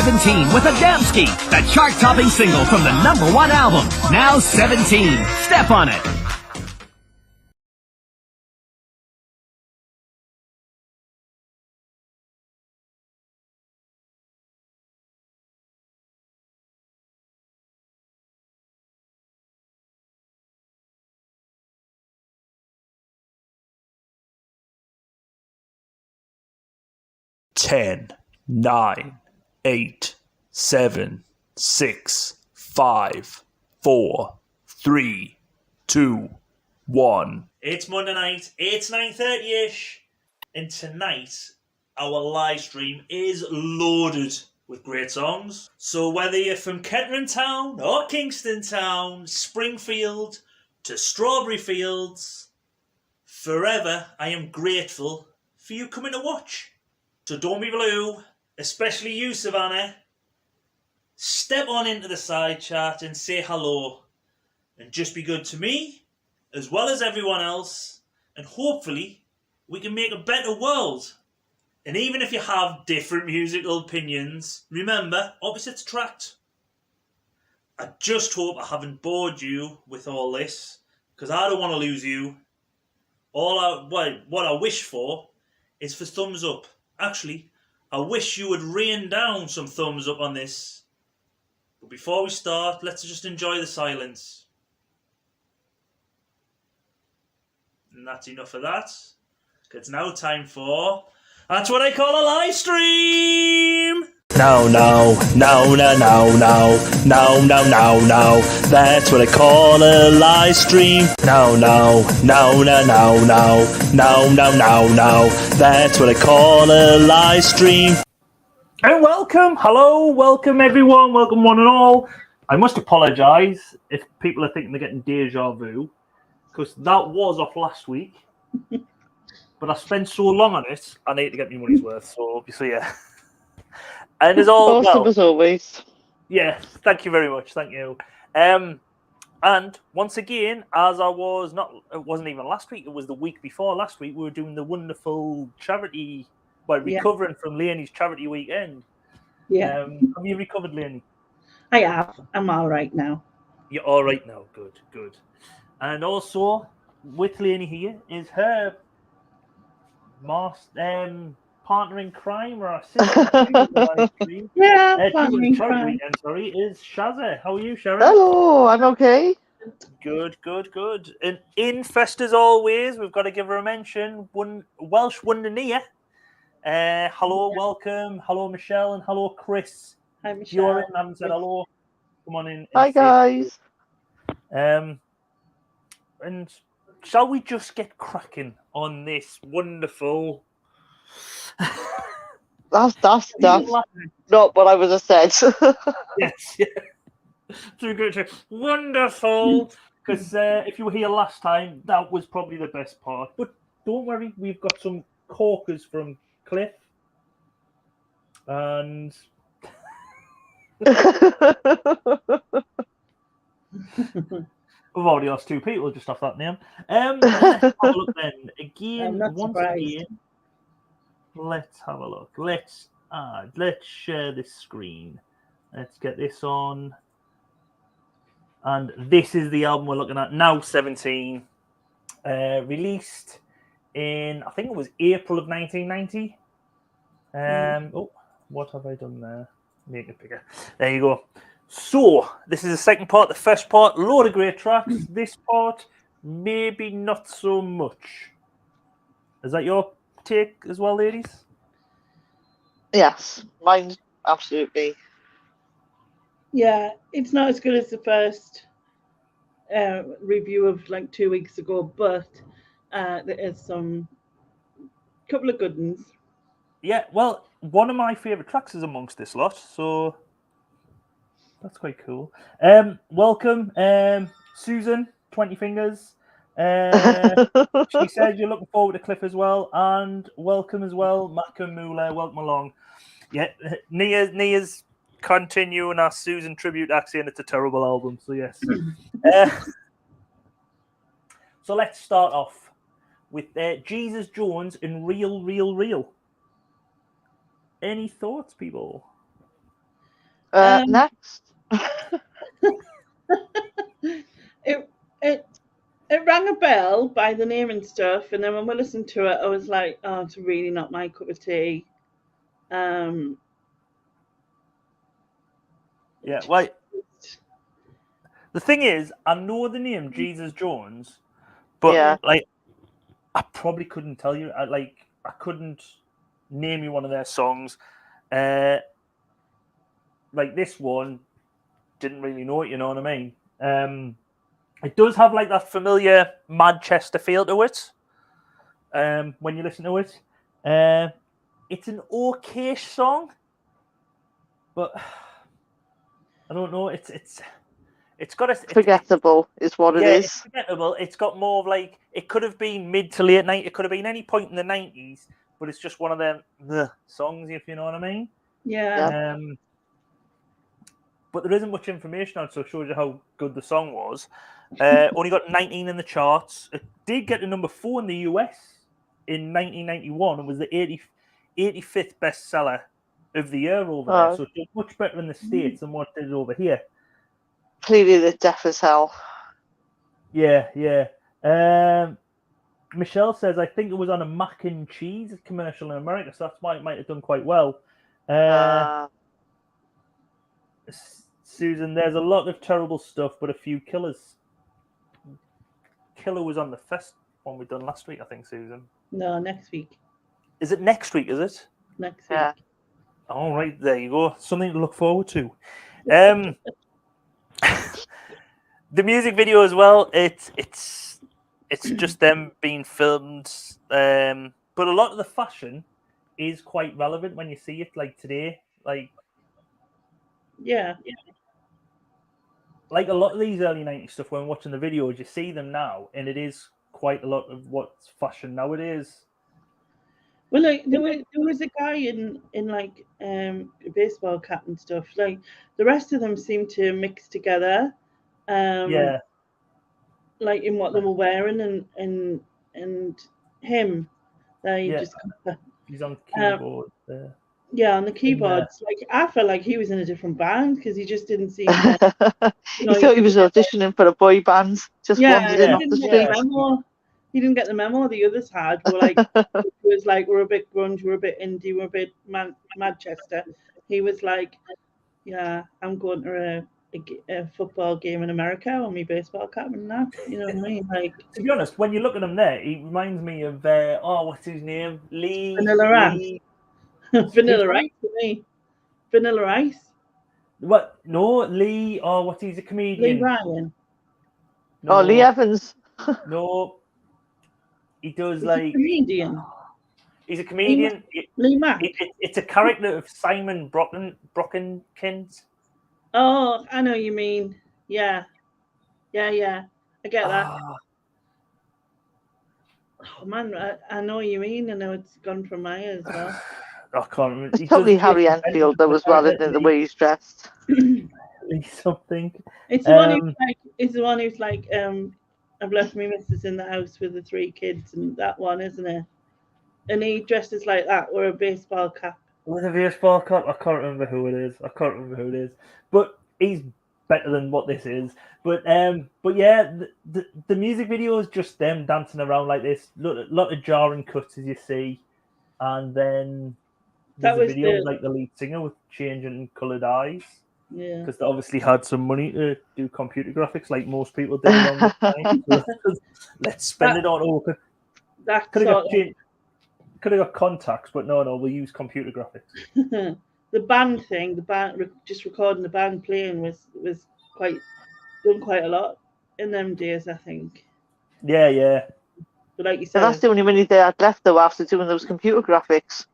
17 with Adamski, the chart-topping single from the #1 album. Now 17. Step on it. Ten, 9, 8, 7, 6, 5, 4, 3, 2, 1. It's Monday night, it's 9:30ish, and tonight our live stream is loaded with great songs. So whether you're from Kettering Town or Kingston Town, Springfield to Strawberry Fields, forever I am grateful for you coming to watch. So don't be blue, especially you, Savannah. Step on into the side chat and say hello. And just be good to me, as well as everyone else. And hopefully, we can make a better world. And even if you have different musical opinions, remember, opposites attract. I just hope I haven't bored you with all this, because I don't want to lose you. What I wish for is for thumbs up. Actually, I wish you would rain down some thumbs up on this. But before we start, let's just enjoy the silence. And that's enough of that. It's now time for... That's what I call a live stream! No. That's what I call a live stream. No. That's what I call a live stream. And welcome everyone, welcome one and all. I must apologise if people are thinking they're getting deja vu, because that was off last week. But I spent so long on it, I need to get my money's worth. So obviously, yeah. And as all, awesome as always. Yes, thank you very much. Thank you. And once again, as I was it wasn't even last week, it was the week before last week, we were doing the wonderful charity, recovering from Leonie's charity weekend. Yeah. Have you recovered, Leonie? I have. I'm all right now. You're all right now. Good. And also, with Leonie here is her partner in crime or assistant. Partner in crime. Sorry, is Shazza. How are you, Sharon? Hello, I'm okay. Good. And in Fest as always, we've got to give her a mention. Welsh Wonder Nia. Hello, welcome. Hello, Michelle, and hello, Chris. Hi, Michelle. You're in. I haven't said hello. Come on in. Hi, guys. And shall we just get cracking on this wonderful? That's not what I was have said. Yes, yeah. Wonderful. Because if you were here last time, that was probably the best part. But don't worry, we've got some corkers from Cliff. And we've already lost 2 people just off that name. Let's have a look then. Let's have a look. Let's share this screen. Let's get this on. And this is the album we're looking at now, 17. Released in, I think it was April of 1990. What have I done there? Make it bigger. There you go. So, this is the second part. The first part, load of great tracks. This part, maybe not so much. Is that your take as well, ladies? Yes, mine absolutely. Yeah, it's not as good as the first review of like 2 weeks ago, but there is some couple of good ones. Yeah, well, one of my favourite tracks is amongst this lot, so that's quite cool. Welcome, Susan, 20 Fingers. She says you're looking forward to Cliff as well, and welcome as well, Macca Moolah. Welcome along. Yeah, Nia's continuing our Susan tribute act, and it's a terrible album. So yes. So let's start off with Jesus Jones and Real. Any thoughts, people? Next. It rang a bell by the name and stuff, and then when we listened to it, I was like, "Oh, it's really not my cup of tea." Yeah, well, the thing is, I know the name Jesus Jones, but Yeah. like, I probably couldn't tell you. I couldn't name you one of their songs. Like this one, didn't really know it. You know what I mean? It does have like that familiar Manchester feel to it. When you listen to it, it's an okay-ish song, but I don't know. It's got a Forgettable is what it It's is. forgettable. It's got more of like, it could have been mid to late night. It could have been any point in the 90s, but it's just one of them songs, if you know what I mean. Yeah. But there isn't much information on it, so it shows you how good the song was. Only got 19 in the charts. It did get to number 4 in the US in 1991. It was the 85th bestseller of the year over there, so it's much better in the States than what it did over here. Clearly, they're deaf as hell. Yeah. Michelle says, I think it was on a mac and cheese commercial in America, so that's why it might have done quite well. Susan, there's a lot of terrible stuff, but a few killers. Killer was on the first one we done last week, I think, Susan. No, next week. Is it next week, is it? Next week. Yeah. All right, there you go. Something to look forward to. The music video as well, it's just them being filmed. But a lot of the fashion is quite relevant when you see it, like today. Yeah. Like a lot of these early 90s stuff, when watching the videos, you see them now, and it is quite a lot of what's fashion nowadays. Well, like there was a guy in like a baseball cap and stuff. Like the rest of them seemed to mix together. Yeah. Like in what they were wearing and him. He's on keyboard there. Yeah, on the keyboards. Like I felt like he was in a different band because he just didn't seem. He thought he was auditioning for a boy band. Just wandered in off the street. He didn't get the memo. The others had. Were like, it was like, we're a bit grunge, we're a bit indie, we're a bit Manchester. He was like, yeah, I'm going to a football game in America on my baseball cap and that. You know what I mean? Like, to be honest, when you look at him there, he reminds me of what's his name? Lee. Vanilla Ice. Vanilla Ice to me. Vanilla Ice. What? No, Lee. Oh, what? He's a comedian. Lee Ryan. No. Oh, Lee Evans. No. He does he's a comedian. He's a comedian. Lee Mack. It's a character of Simon Brockenkins. Oh, I know what you mean. Yeah. I get that. Oh man, I know what you mean. I know it's gone from my ears as well. I can't remember. It's probably Harry Enfield though as well, isn't it, the way he's dressed. Something. It's the one who's like. It's the one who's like. I've left my missus in the house with the 3 kids, and that one, isn't it? And he dresses like that with a baseball cap. With a baseball cap? I can't remember who it is. But he's better than what this is. But yeah, the music video is just them dancing around like this. Lot of jarring cuts as you see, and then there's a video like the lead singer with changing coloured eyes. Yeah, because they obviously had some money to do computer graphics, like most people did around the time. So let's spend it on all. Could have got contacts, but no, we'll use computer graphics. The band thing, just recording the band playing was done quite a lot in them days, I think. Yeah. But like you said, that's the only money they had left though after doing those computer graphics.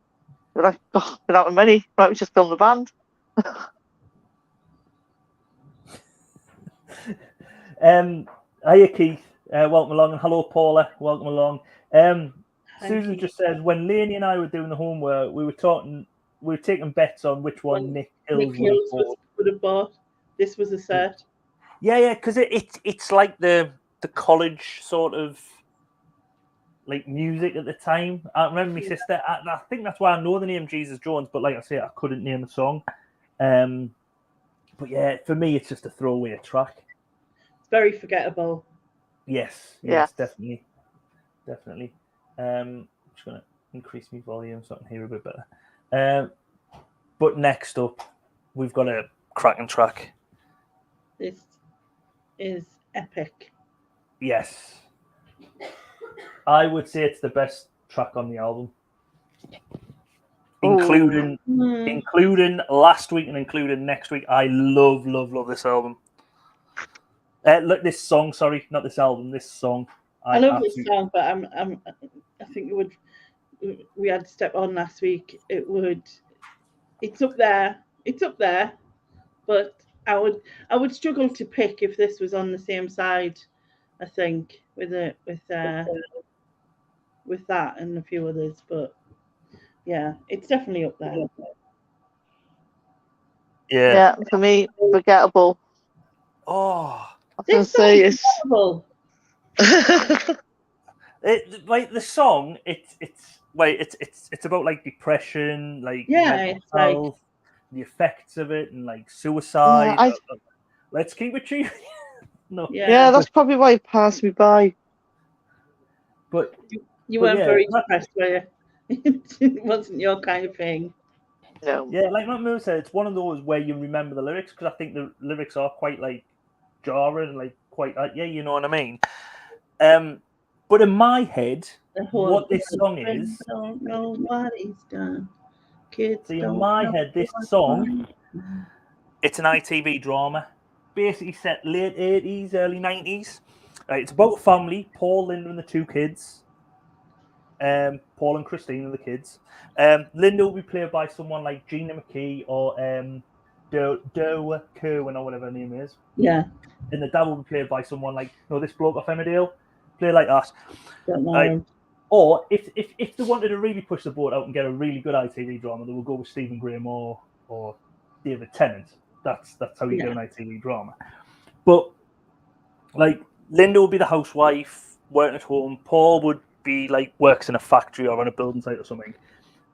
They're like, we're out of money. Right, we just film the band. Hiya Keith, welcome along, and hello Paula, welcome along. Susan just says, when Lainey and I were doing the homework, we were taking bets on which one Nick Hills would have bought. This was a set. Yeah, because it's like the college sort of like music at the time. I remember my sister. I think that's why I know the name Jesus Jones, but like I say, I couldn't name the song. But yeah, for me, it's just a throwaway track. It's very forgettable. Yes, Yeah. definitely. I'm just gonna increase my volume so I can hear a bit better. But next up, we've got a cracking track. This is epic. Yes, I would say it's the best track on the album, including last week and including next week. I love this album. Look, this song. Sorry, not this album. This song. I love this song, but I think it would. We had Step On last week. It's up there. It's up there, but I would struggle to pick if this was on the same side. I think with that and a few others, but yeah, it's definitely up there. Yeah, for me, forgettable. Oh, I can say it's. Like the song, it's about like depression, like mental health, the effects of it, and like suicide. Yeah, Let's keep it cheap. No. Yeah, that's probably why it passed me by. But you weren't very depressed, were you? It wasn't your kind of thing. No. Yeah, like Matt Moore said, it's one of those where you remember the lyrics, because I think the lyrics are quite like jarring, like quite yeah, you know what I mean. But in my head, what this song is, don't know what he's done. Kids see, in my head, this song, it's an ITV drama, basically set late 80s, early 90s. Right, it's about a family, Paul, Linda, and the two kids. Paul and Christine are the kids. Linda will be played by someone like Gina McKee or Doa Kerwin or whatever her name is. Yeah. And the dad will be played by someone like, this bloke off Emmerdale. Play like that. Right. Or if they wanted to really push the boat out and get a really good ITV drama, they will go with Stephen Graham or David Tennant. That's how you get an ITV drama. But like Linda would be the housewife working at home. Paul would be like works in a factory or on a building site or something.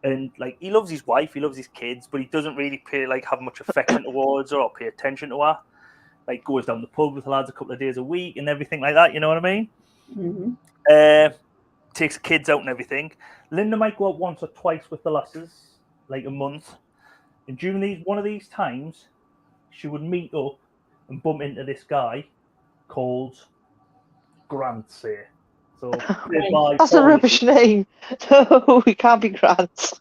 And like he loves his wife, he loves his kids, but he doesn't really have much affection towards her or pay attention to her. Like goes down the pub with the lads a couple of days a week and everything like that. You know what I mean? Mm-hmm. Takes kids out and everything. Linda might go out once or twice with the lasses, like a month. And during one of these times, she would meet up and bump into this guy called Grant, say. So that's a rubbish name. No, he can't be Grant.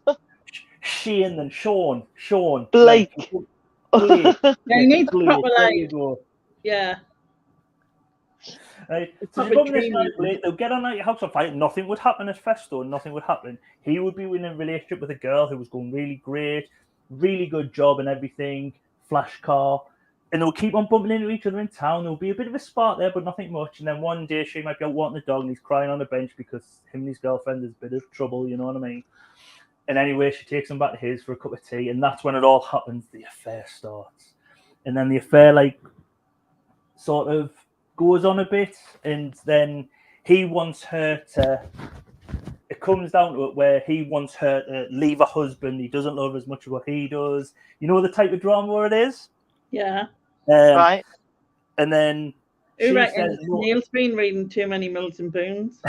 Shane and Sean. Blake. Yeah, he needs proper like. Yeah. Right. So they'll get on at your house on fire. Nothing would happen as Festo. Nothing would happen. He would be in a relationship with a girl who was going really great, really good job and everything, flash car. And they'll keep on bumping into each other in town. There'll be a bit of a spark there, but nothing much. And then one day she might be out walking the dog and he's crying on the bench because him and his girlfriend is a bit of trouble, you know what I mean? And anyway, she takes him back to his for a cup of tea. And that's when it all happens. The affair starts. And then the affair, like, sort of goes on a bit. And then he wants her to... It comes down to it where he wants her to leave her husband. He doesn't love her as much as what he does. You know the type of drama where it is? Yeah. Right. And then who reckons Neil's been reading too many Mills and Boons?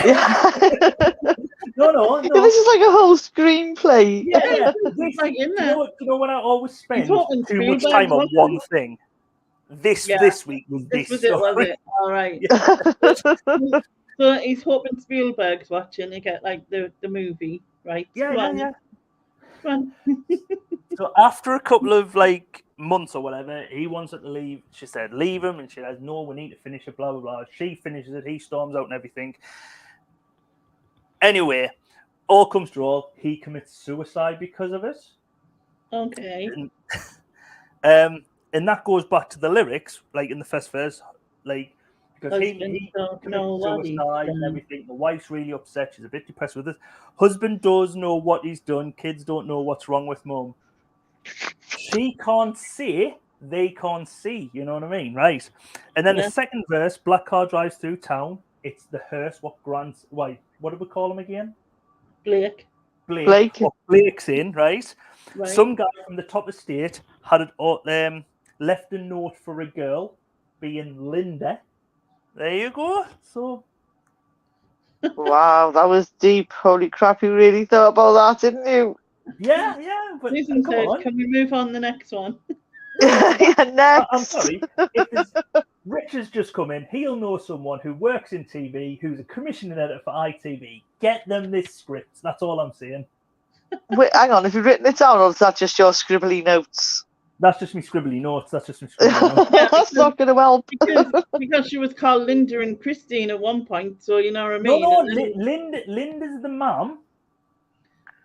No. This is like a whole screenplay. Yeah. It's like in there. You know when I always spend too much time on one thing? This week was this. Was it? All right. Yeah. So he's hoping Spielberg's watching to get like the movie, right? Yeah. Come on. So after a couple of like months or whatever, he wants her to leave. She said, leave him. And she says, no, we need to finish it, blah, blah, blah. She finishes it. He storms out and everything. Anyway, all comes to all. He commits suicide because of it. Okay. And that goes back to the lyrics, like in the first verse, like, because he commits suicide and everything. The wife's really upset. She's a bit depressed with it. Husband does know what he's done. Kids don't know what's wrong with mum. She can't say, they can't see. You know what I mean? Right. And then the second verse, black car drives through town. It's the hearse. What do we call him again? Blake. What Blake's in, right? Some guy from the top estate had it left a note for a girl, being Linda. There you go. So Wow, that was deep. Holy crap, you really thought about that, didn't you? yeah, but Susan come said, on. can we move on the next one? Yeah, I'm next. sorry. Rich has just come in. He'll know someone who works in TV, who's a commissioning editor for ITV. Get them this script. That's all I'm saying. Wait, hang on, have you written it down or is that just your scribbly notes? That's just me scribbly notes. That's not going to help. because she was called Linda and Christine at one point, so you know what I No, mean. Linda's the mum.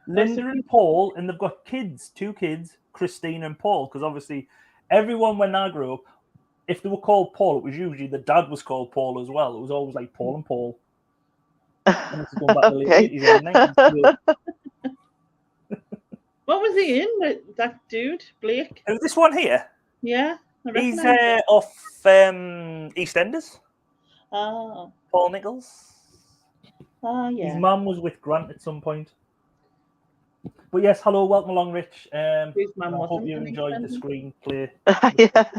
Linda and Paul, and they've got kids, 2 kids, Christine and Paul. Because obviously, everyone when I grew up, if they were called Paul, it was usually the dad was called Paul as well. It was always like Paul and Paul. And this is going back to the late 80s and 90s. What was he in? That dude, Blake? Oh, this one here? Yeah. He's off EastEnders. Oh. Paul Nichols. Oh, yeah. His mum was with Grant at some point. But yes, hello, welcome along, Rich. I hope you enjoyed the screenplay. Yeah.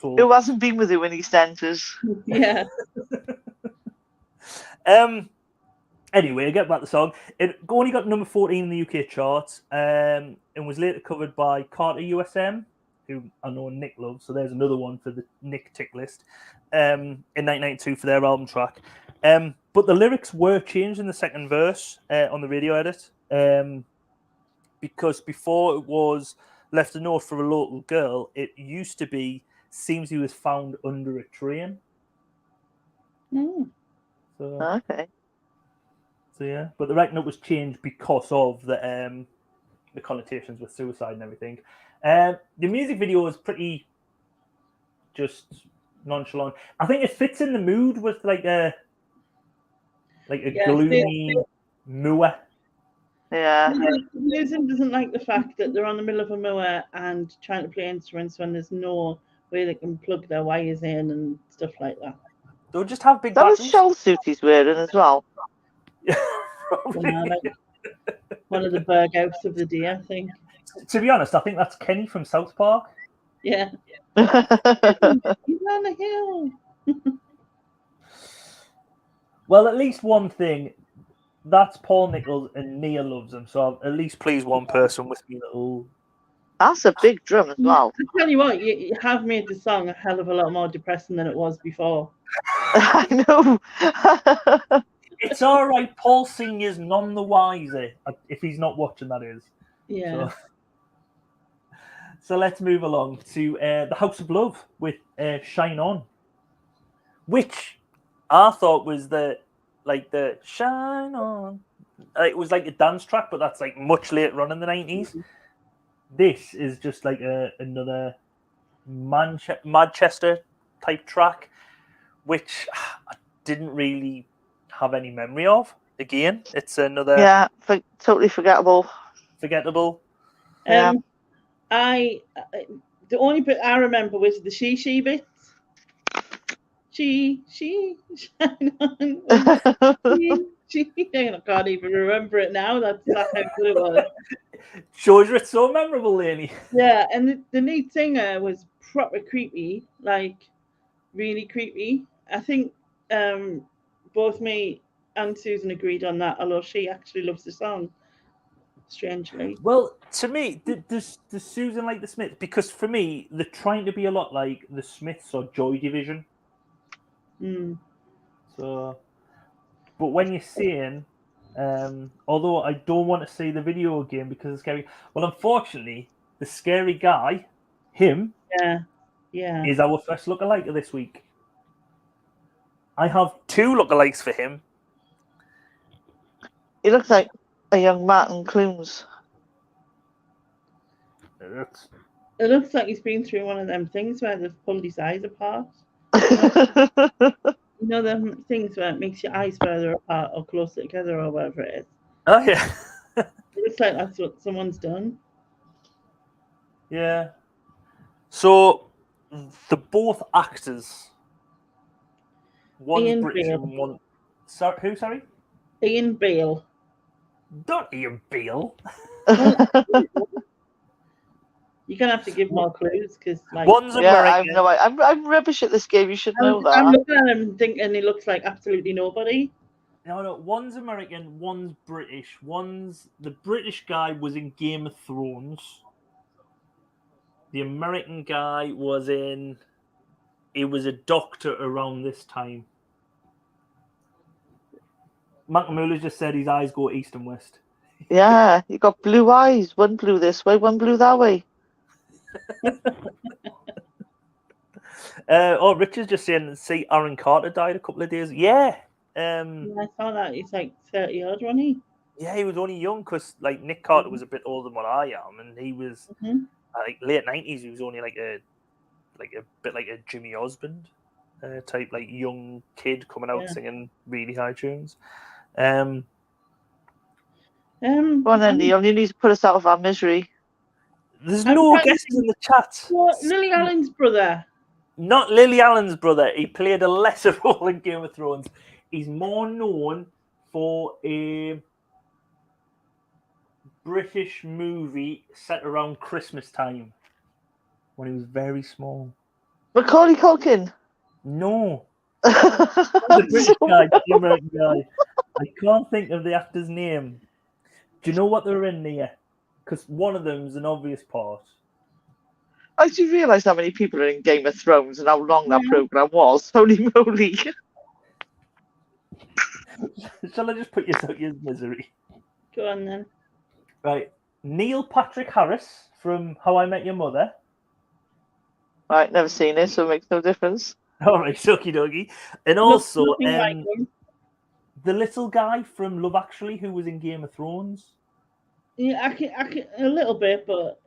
Who hasn't been with you in EastEnders? Yeah. Anyway, get back to the song. It only got number 14 in the UK charts, and was later covered by Carter USM, who I know Nick loves. So there's another one for the Nick tick list in 1992 for their album track. But the lyrics were changed in the second verse on the radio edit, because before it was left a note for a local girl, it used to be seems he was found under a train. Mm. So, okay. So yeah, but the right note was changed because of the connotations with suicide and everything. The music video is pretty just nonchalant. I think it fits in the mood with like a gloomy moor. Yeah. Susan doesn't like the fact that they're on the middle of a moor and trying to play instruments when there's no way they can plug their wires in and stuff like that. They'll just have big. That was shell suit he's wearing as well. Yeah, like one of the Berghouse of the day, I think. To be honest, I think that's Kenny from South Park. Yeah. He's on the hill. Well, at least one thing. That's Paul Nichols and Nia loves him, so I'll at least please one person with me that'll. That's a big drum as well. I tell you what, you have made the song a hell of a lot more depressing than it was before. I know. It's all right. Paul Senior's none the wiser if he's not watching. That is. Yeah. So let's move along to the House of Love with "Shine On," which I thought was the "Shine On." It was like a dance track, but that's like much later on in the 90s. Mm-hmm. This is just like another Manchester type track, which I didn't really have any memory of. Again, it's another totally forgettable. Yeah. The only bit I remember was the she bits. She shine on. She I can't even remember it now. That's how good it was. Shows you it's so memorable, Laney. Yeah, and the lead singer was proper creepy, like really creepy. I think both me and Susan agreed on that, although she actually loves the song, strangely. Well, to me, does Susan like the Smiths? Because for me, they're trying to be a lot like the Smiths or Joy Division. Mm. So, but when you're saying, although I don't want to say the video again because it's scary. Well, unfortunately, the scary guy, him, is our first lookalike of this week. I have 2 lookalikes for him. He looks like a young Martin Clunes. It looks like he's been through one of them things where they've pulled his eyes apart. You know them things where it makes your eyes further apart or closer together or whatever it is. Oh yeah. It looks like that's what someone's done. Yeah. So the both actors. One's Ian British Beale. and one. Sorry, who? Sorry. Ian Beale. Not Ian Beale. You're gonna have to give more clues because, like, One's Yeah, I have American. no idea. I'm rubbish at this game. You should know I'm that. looking at him thinking he looks like absolutely nobody. No, one's American, one's British. The British guy was in Game of Thrones. The American guy he was a doctor around this time. Makamula just said his eyes go east and west. Yeah, you got blue eyes. One blue this way, one blue that way. Richard's just saying, see, Aaron Carter died a couple of days. Yeah. I saw that. He's like 30 odd, wasn't he? Yeah, he was only young because like Nick Carter was a bit older than what I am, and he was like late 90s. He was only like a bit like a Jimmy Osmond type, like young kid coming out singing really high tunes. Come on then, Neil. You need to put us out of our misery. There's no guesses in the chat. What? Lily Allen's brother? Not Lily Allen's brother. He played a lesser role in Game of Thrones. He's more known for a British movie set around Christmas time when he was very small. Macaulay Culkin. No. The British guy, the American guy. I can't think of the actor's name. Do you know what they're in there? Because one of them's an obvious part. I do realise how many people are in Game of Thrones and how long that programme was. Holy moly. Shall I just put you out of your misery? Go on then. Right. Neil Patrick Harris from How I Met Your Mother. Right, never seen it, so it makes no difference. All right, okie dokie. And also, Nothing like him. the little guy from Love Actually who was in Game of Thrones. Yeah, I can a little bit, but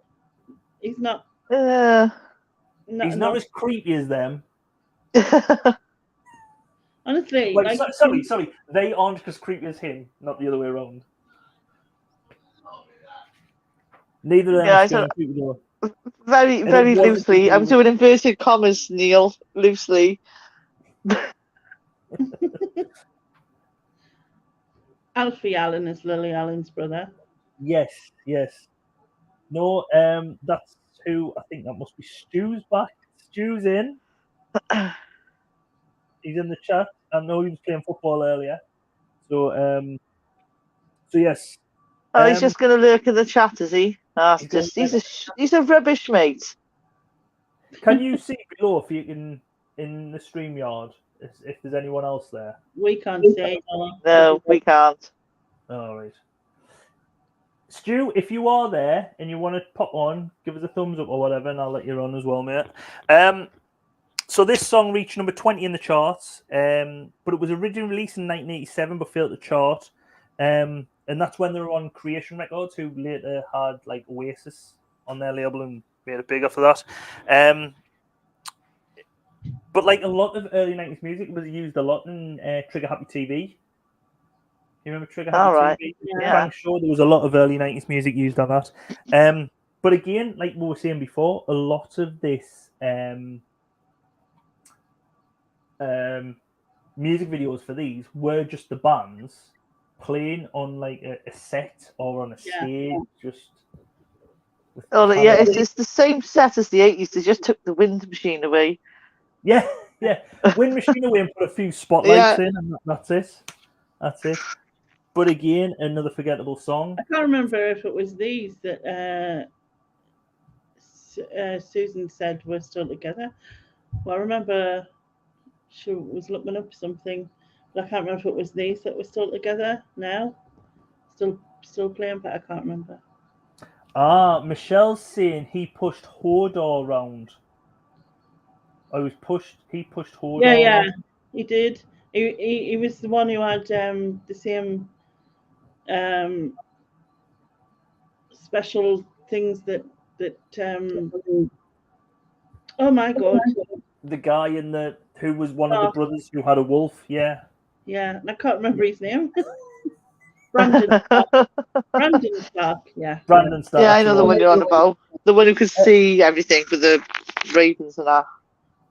he's not. He's not as creepy as them. Honestly, Wait, sorry. They aren't as creepy as him, not the other way around. Neither of them are scary creepy though. Very, very loosely. I'm doing inverted commas, Neil. Loosely. Alfie Allen is Lily Allen's brother. Yes. No, that's who I think that must be. Stu's back. Stu's in. He's in the chat. I know he was playing football earlier. So yes. Oh, he's just going to lurk in the chat, is he? He's a rubbish mate. Can you see below if you can in the StreamYard if there's anyone else there? We can't see. No, we can't. All right. Stu, if you are there and you want to pop on, give us a thumbs up or whatever, and I'll let you on as well, mate. So this song reached number 20 in the charts, but it was originally released in 1987 but failed to chart. And that's when they were on Creation Records, who later had like Oasis on their label and made it big after that. But like a lot of early 90s music was used a lot in Trigger Happy TV. You remember Trigger Happy TV? Yeah. Frank Shaw, there was a lot of early 90s music used on that. But again, like we were saying before, a lot of this music videos for these were just the bands playing on like a set or on a stage. It's the same set as the 80s. They just took the wind machine away. Yeah. Wind machine away and put a few spotlights in, and that's it. But again, another forgettable song. I can't remember if it was these that Susan said were still together. Well, I remember she was looking up something, but I can't remember if it was these that were still together now. Still playing, but I can't remember. Michelle's saying he pushed Hodor around. He pushed Hodor. Yeah, he did. He was the one who had the same special things that oh my god, the guy who was one of the brothers who had a wolf. Yeah, and I can't remember his name. Brandon Stark. Brandon Stark. Yeah, I know the one you're on about. The one who could see everything for the ravens and that.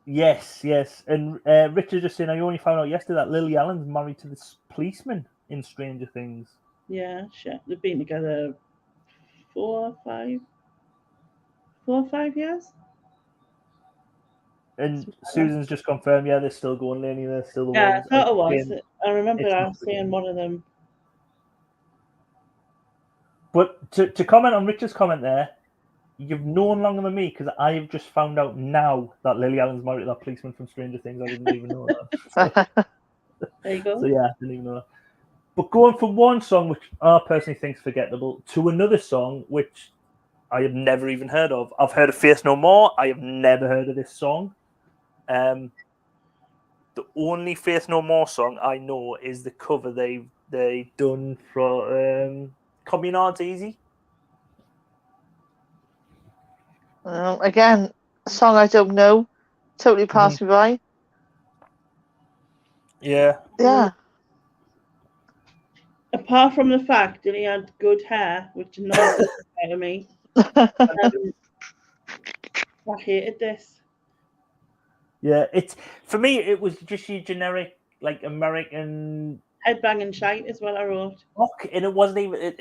Yes. And Richard just saying, I only found out yesterday that Lily Allen's married to this policeman in Stranger Things. Yeah, shit. They've been together 4 or 5. 4 or 5 years. And Susan's just confirmed, yeah, they're still going, Laney. They're still the Yeah, I ones. thought it was. Again, I remember it's I not was seeing one of them. But to comment on Richard's comment there, you've known longer than me because I have just found out now that Lily Allen's married to that policeman from Stranger Things. I didn't even know that. There you go. So yeah, I didn't even know that. But going from one song, which I personally think is forgettable, to another song, which I have never even heard of. I've heard of Faith No More. I have never heard of this song. The only Faith No More song I know is the cover they done for Communard's Easy. Again, a song I don't know. Totally passed me by. Yeah. Yeah. Apart from the fact that he had good hair, which annoyed the out of me, I hated this. Yeah, it's for me. It was just your generic, like American Headbanging shite is what I wrote. rock, and it wasn't even.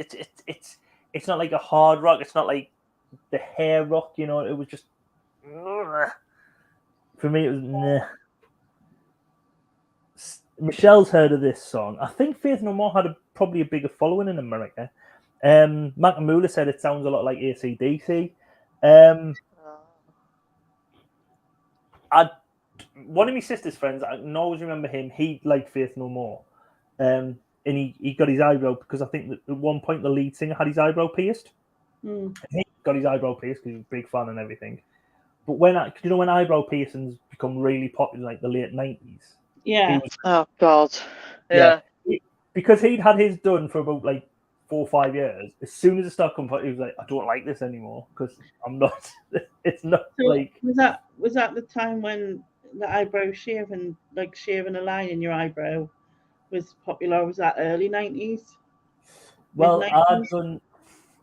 It's not like a hard rock. It's not like the hair rock. You know, it was just. For me, it was. Nah. Michelle's heard of this song. I think Faith No More had probably a bigger following in America. Mac and Moolah said it sounds a lot like AC/DC. One of my sister's friends, I can always remember him. He liked Faith No More, and he got his eyebrow because I think that at one point the lead singer had his eyebrow pierced. Mm. He got his eyebrow pierced because he was a big fan and everything. But when eyebrow piercings become really popular, like the late 90s. Yeah. Oh God. Yeah. Because he'd had his done for about like 4 or 5 years. As soon as it started coming, he was like, "I don't like this anymore because I'm not." It's not So like. was that the time when the eyebrow shaving, like shaving a line in your eyebrow, was popular? Or was that early 90s? Well, Mid-90s?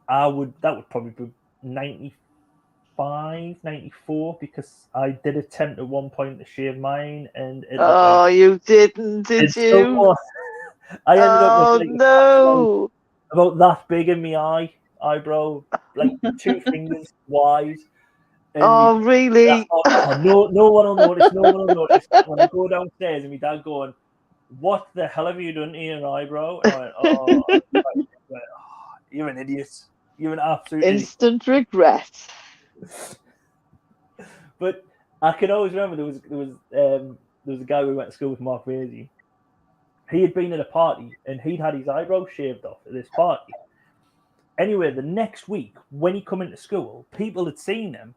that would probably be 95, 94 because I did attempt at one point to shave mine and it you didn't, did you? I ended up with no. about that big in my eyebrow, like 2 fingers wide. And Really? no one will notice. No one will notice when I go downstairs and my dad going, "What the hell have you done to your eyebrow?" And I went, "Oh, you're an idiot. You're an absolute instant regret." But I can always remember there was a guy we went to school with, Mark Vasey. He had been at a party and he'd had his eyebrow shaved off at this party. Anyway, the next week when he come into school, people had seen him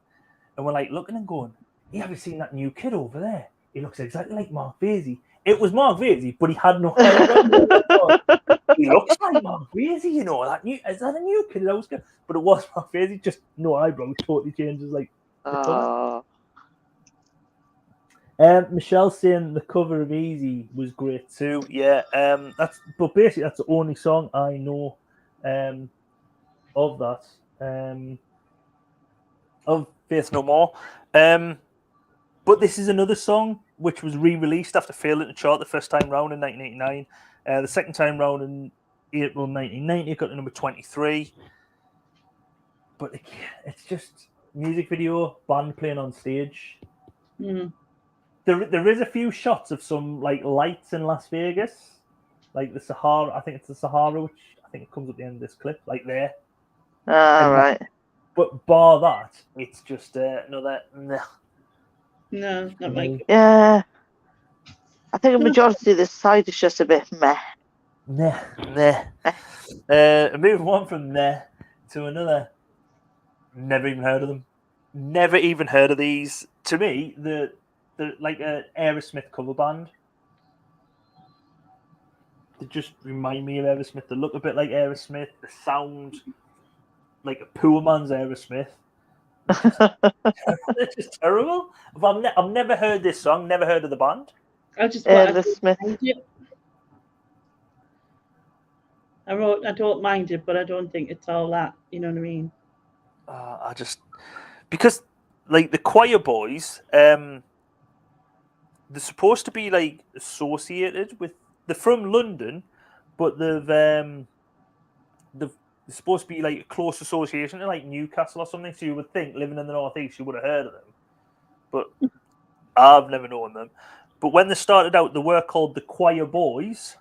and were like looking and going, "You haven't seen that new kid over there? He looks exactly like Mark Vasey." It was Mark Vasey, but he had no eyebrow. He looks like Mark Vasey, you know. Is that a new kid? But it was Mark Vasey, just no eyebrow. Totally changes like the colour. Michelle saying the cover of Easy was great too. Yeah, but basically that's the only song I know of that. Of Faith No More. But this is another song which was re-released after failing to chart the first time round in 1989. The second time round in April 1990, it got to number 23. But it's just music video, band playing on stage. Mm. There is a few shots of some like lights in Las Vegas, like the Sahara. I think it's the Sahara, which I think it comes at the end of this clip, like there. Right. But bar that, it's just another. No, not like. Yeah. I think a majority of this side is just a bit meh. Moving on from there to another. Never even heard of them. Never even heard of these. To me, they're like an Aerosmith cover band. They just remind me of Aerosmith. They look a bit like Aerosmith. They sound like a poor man's Aerosmith. They're just terrible. I've never heard this song. Never heard of the band. I just Aerosmith. I wrote, I don't mind it, but I don't think it's all that. You know what I mean? Because like the Choir Boys, they're supposed to be like associated with. They're from London, but they've There's supposed to be like a close association to like Newcastle or something, so you would think living in the northeast you would have heard of them, but I've never known them. But when they started out, they were called the Choir Boys,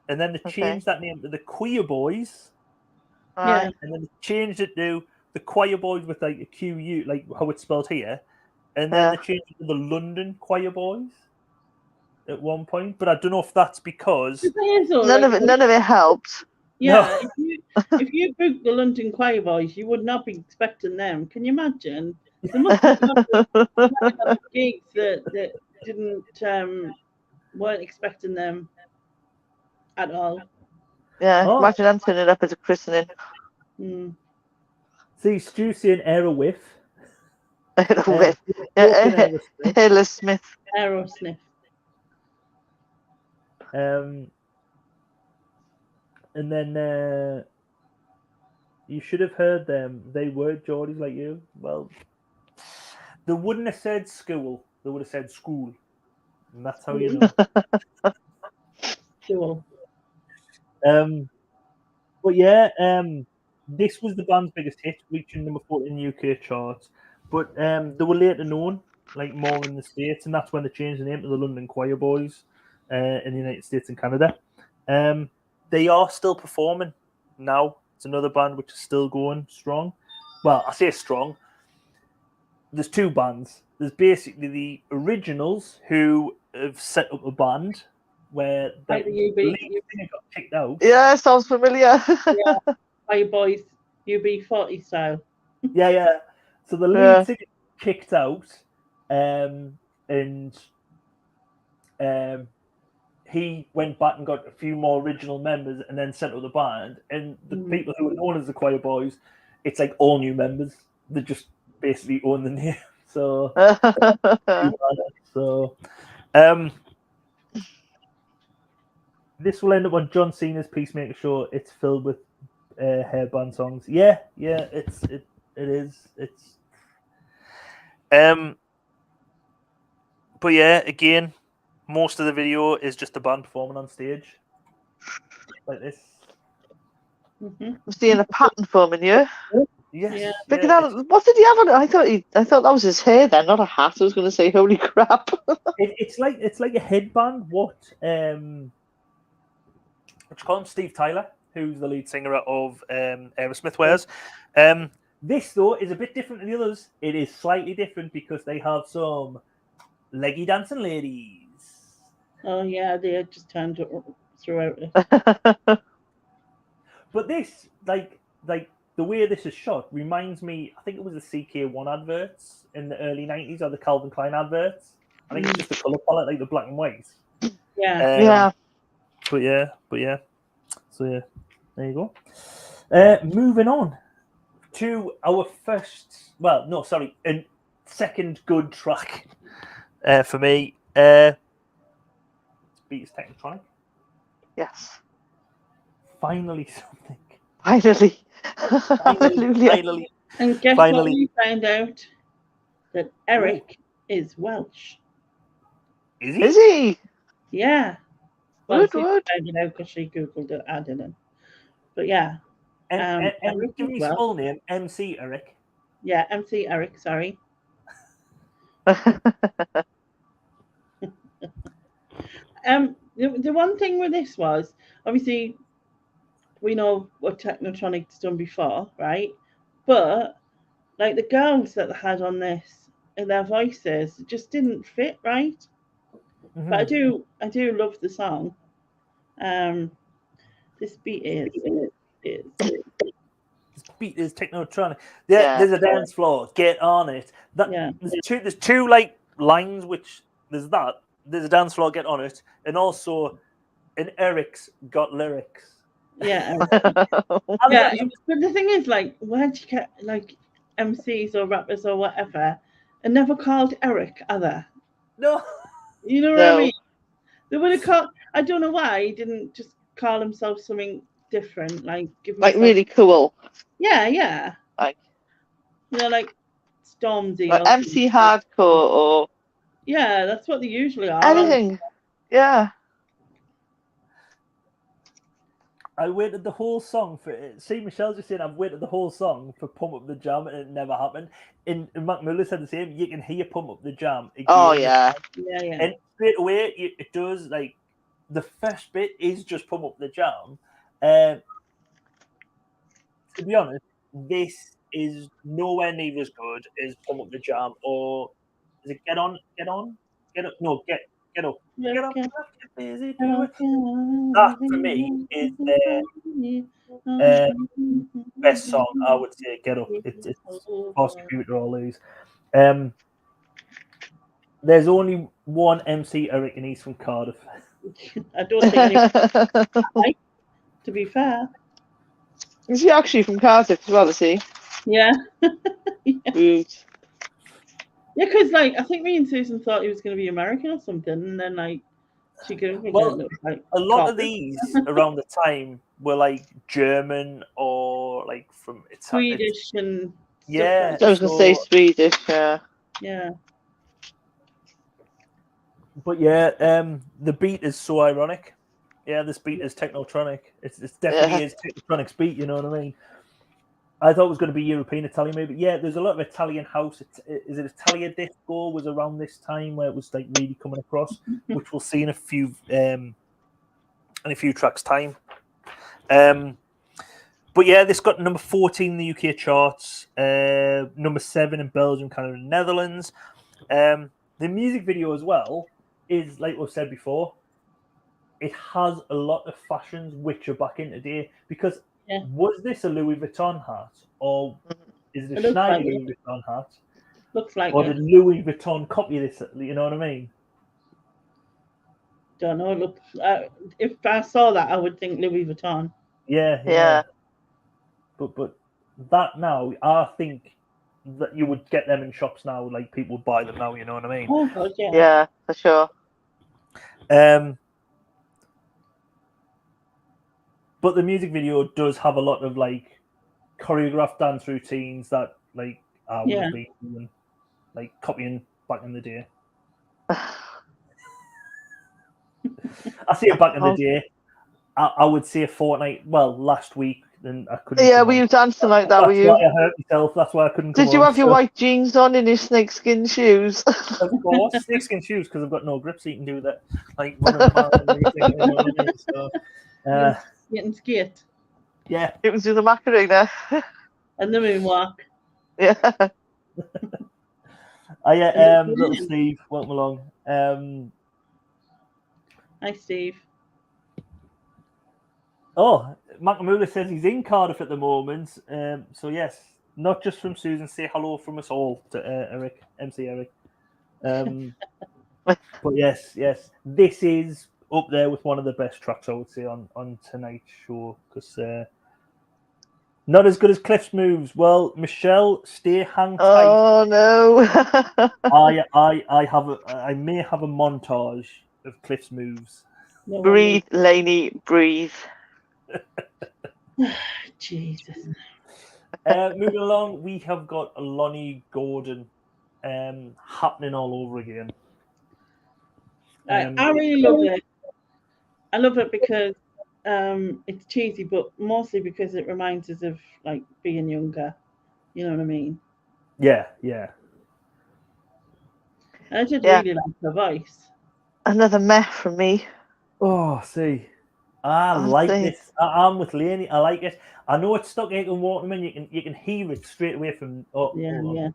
and then they changed that name to the Queer Boys, Aye. and then they changed it to the Choir Boys with like a QU, like how it's spelled here, and then they changed it to the London Choir Boys at one point. But I don't know if that's because None of it helped. Yeah, if you booked the London Choir Boys, you would not be expecting them. Can you imagine? There must be other gigs that didn't weren't expecting them at all. Yeah, imagine them turning up as a christening. See, Stu saying Aerosmith. Aerosmith. Aerosmith. And then you should have heard them. They were Geordies like you. Well, they wouldn't have said school. They would have said school. And that's how you know. School. But yeah, this was the band's biggest hit, reaching number 4 in the UK charts. But they were later known, like more in the States, and that's when they changed the name to the London Choir Boys in the United States and Canada. They are still performing now. It's another band which is still going strong. Well, I say strong. There's two bands. There's basically the originals who have set up a band where the lead singer got kicked out. Yeah, sounds familiar. Yeah, Choir Boys, UB40 style. Yeah. So the lead singer kicked out, and he went back and got a few more original members and then set up the band. And the people who were known as the Choir Boys, it's like all new members. They just basically own the name. So, this will end up on John Cena's Peacemaker show. It's filled with hairband songs. Yeah, it is. It's but yeah, again, most of the video is just the band performing on stage like this. I'm seeing a pattern forming here. Yes. Yeah. What did he have on it? I thought that was his hair then, not a hat. I was going to say, holy crap. It's like a headband. What you call him? Steve Tyler, who's the lead singer of Aerosmith wears. This though is a bit different than the others. It is slightly different because they have some leggy dancing ladies. Oh yeah, they just turned it throughout it. But this, like the way this is shot, reminds me. I think it was the CK1 adverts in the early '90s or the Calvin Klein adverts. I think it's just the color palette, like the black and white. Yeah. But yeah. So yeah, there you go. Moving on to our second good track for me. Beatles Technotronic. Yes. Finally something. Finally. Hallelujah. Finally. And guess what we found out? That Eric is Welsh. Is he? Yeah. Well, she Good. found it out because she Googled it. I didn't. But yeah. And give me his full name, MC Eric. Yeah, MC Eric, sorry. The one thing with this was, obviously, we know what Technotronic's done before, right? But like the girls that they had on this and their voices just didn't fit right. Mm-hmm. But I do love the song. This beat is this beat is Technotronic. There's a dance floor. Get on it. There's two like lines which there's a dance floor. Get on it, and also an Eric's got lyrics. Yeah. Yeah. But the thing is, like, where'd you get like MCs or rappers or whatever, and never called Eric, are there? No. You know what I mean? They would have called. I don't know why he didn't just call himself something different, like really cool. Yeah. Like, like Stormzy, like MC Hardcore or. Yeah, that's what they usually are. Anything. Yeah. I waited the whole song for it. See, Michelle's just saying I've waited the whole song for Pump Up the Jam and it never happened. And Mac Miller said the same. You can hear Pump Up the Jam again. Oh yeah. Yeah. And straight away it does, like, the first bit is just Pump Up the Jam. To be honest, this is nowhere near as good as Pump Up the Jam, or is it Get On? No, Get Up. Yeah, Get up, get get busy, do it. That for me is best song. I would say Get Up. It's Boss Computer or Lose. There's only one MC Eric, and he's from Cardiff. I don't think anyone, to be fair. Is he actually from Cardiff as well, is he? Yeah. Rude. Yeah, because like I think me and Susan thought he was going to be American or something, and then like she goes, Well, like a lot of these around the time were like German or like from Swedish and yeah. I was going to say Swedish, yeah. Yeah. But yeah, the beat is so ironic. Yeah, this beat is Technotronic. It's definitely is Technotronic's beat. You know what I mean? I thought it was going to be European Italian, maybe. Yeah, there's a lot of Italian house. Is it Italia Disco? Was around this time where it was like really coming across, which we'll see in a few tracks time. But yeah, this got number 14 in the UK charts, number 7 in Belgium, Canada, and Netherlands. The music video as well is, like we've said before, it has a lot of fashions which are back in today. Because was this a Louis Vuitton hat, or is it a Schneider Louis Vuitton hat? Looks like or did Louis Vuitton copy this? You know what I mean? Don't know. Look, if I saw that, I would think Louis Vuitton. Yeah. But that now, I think that you would get them in shops now. Like people would buy them now. You know what I mean? Oh God, yeah. Yeah, for sure. But the music video does have a lot of like choreographed dance routines that like I would have been doing, like copying back in the day. I see it back in the day. I would say a fortnight. Well, last week, then I couldn't. Yeah, were you dancing like that? Were you? That's why I hurt myself. That's why I couldn't. Did you have your white jeans on and your snakeskin shoes? Of course, snakeskin shoes, because I've got no grip, so you can do that. Like running around and everything, you know what I mean? So, getting skate. Yeah, you can do the Macarena. And the moonwalk. Yeah. Little Steve, welcome along. Hi, Steve. Oh, Makamula says he's in Cardiff at the moment. So yes, not just from Susan. Say hello from us all to Eric, MC Eric. But yes, this is up there with one of the best tracks I would say on tonight's show, because not as good as Cliff's moves. Well, Michelle, hang tight. Oh no! I may have a montage of Cliff's moves. No Breathe, Lainey, breathe. Jesus. Moving along, we have got Lonnie Gordon happening all over again. I really love it. I love it because it's cheesy, but mostly because it reminds us of like being younger. You know what I mean? Yeah. And I just really like her voice. Another meh from me. Oh, see. I like this. I'm with Lainey. I like it. I know it's Stock Aitken Waterman. You can hear it straight away from. Yeah.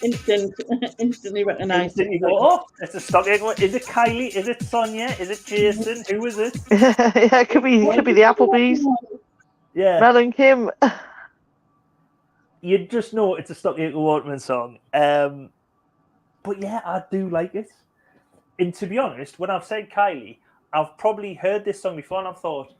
Instantly recognise. Instantly go, oh, it's a Stock Aitken. Is it Kylie? Is it Sonia? Is it Jason? Who is it? Yeah, it could be the Applebee's. Yeah. Mel and Kim. You just know it's a Stock Aitken Waterman song. But yeah, I do like it. And to be honest, when I've said Kylie, I've probably heard this song before and I've thought,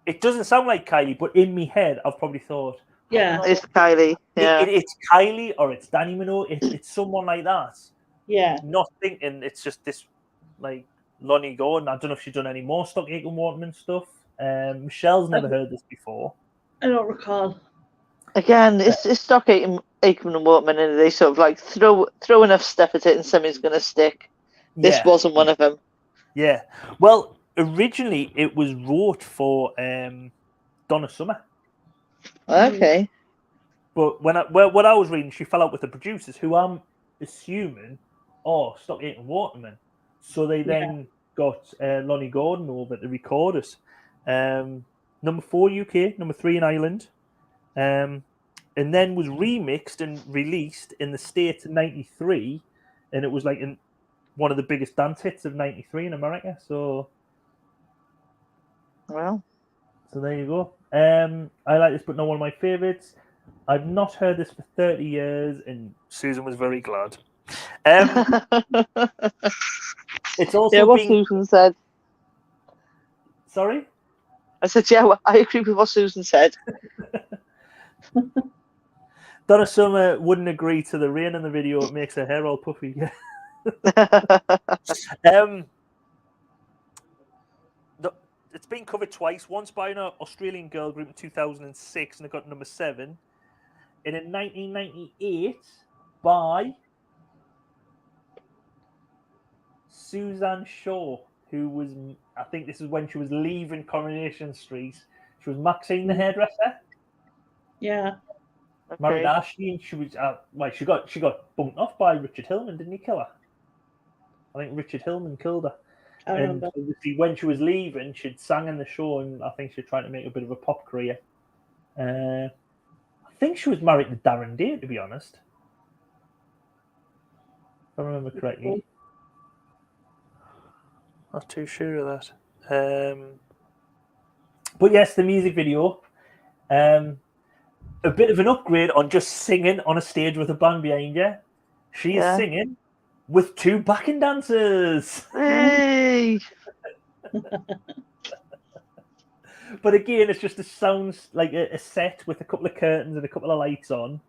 it doesn't sound like Kylie, but in my head, I've probably thought, yeah, it's Kylie. Yeah, it's Kylie or it's Danny Minogue. It's someone like that. Yeah. Not thinking it's just this, like, Lonnie Gordon. I don't know if she's done any more Stock Aitken Waterman stuff. Michelle's never heard this before. I don't recall. Again, it's Stock Aitken and Waterman, and they sort of like throw enough stuff at it, and something's going to stick. This wasn't one of them. Yeah. Well, originally it was wrote for Donna Summer. Okay. But what I was reading, she fell out with the producers, who I'm assuming, stop eating Waterman. So they then got Lonnie Gordon over to record us. Number 4 UK, number 3 in Ireland, and then was remixed and released in the States in '93, and it was like one of the biggest dance hits of '93 in America. So Well, there you go. I like this, but not one of my favourites. I've not heard this for 30 years, and Susan was very glad. It's also yeah, what been... Susan said. Sorry? I said, yeah, well, I agree with what Susan said. Donna Summer wouldn't agree to the rain in the video. It makes her hair all puffy. It's been covered twice. Once by an Australian girl group in 2006, and it got number 7. And in 1998 by Suzanne Shaw, who was, I think this is when she was leaving Coronation Street. She was Maxine the hairdresser. Yeah. Married Ashley, and she was she got bumped off by Richard Hillman, didn't he kill her? I think Richard Hillman killed her. And obviously, when she was leaving, she'd sang in the show, and I think she was trying to make a bit of a pop career. I think she was married to Darren Day, to be honest. If I remember correctly. Not too sure of that. But yes, the music video. A bit of an upgrade on just singing on a stage with a band behind you. She is singing with 2 backing dancers. Hey! But again, it's just sounds like a set with a couple of curtains and a couple of lights on.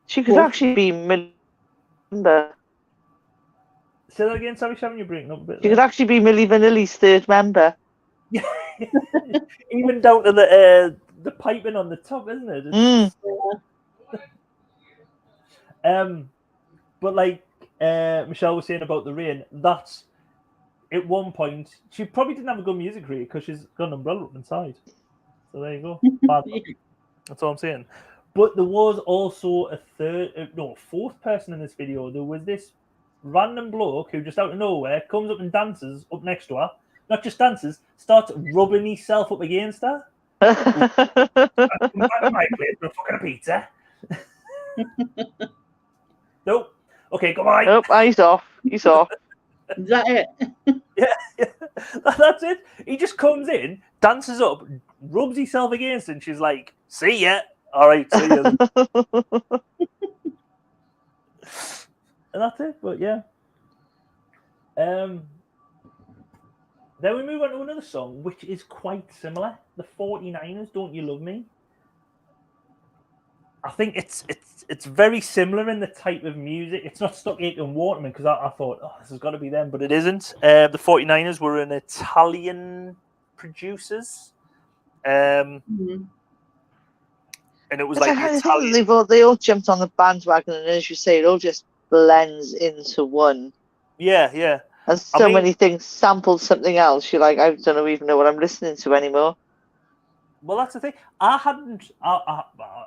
She could actually be member. Say that again, sorry, Sharon, you're breaking up a bit. She could actually be Milli Vanilli's 3rd member. Yeah, even down to the piping on the top, isn't it? But like Michelle was saying about the rain, that's at one point she probably didn't have a good music career because she's got an umbrella up inside. So there you go. That's all I'm saying. But there was also a fourth person in this video. There was this random bloke who just out of nowhere comes up and dances up next to her. Not just dances, starts rubbing himself up against her. Come back to my place for a fucking pizza. Nope. Okay, goodbye. Nope, he's off. He's off. Is that it? Yeah, that's it. He just comes in, dances up, rubs himself against, and she's like, "See ya." All right, see ya. And that's it. But yeah. Then we move on to another song, which is quite similar. The 49ers, Don't You Love Me? I think it's very similar in the type of music. It's not Stuck Aching Waterman, because I thought, this has got to be them, but it isn't. The 49ers were an Italian producers. And it was like Italian. They all jumped on the bandwagon, and as you say, it all just blends into one. Yeah, yeah. And so many things sampled something else. You're like, I don't even know what I'm listening to anymore. Well, that's the thing. I hadn't.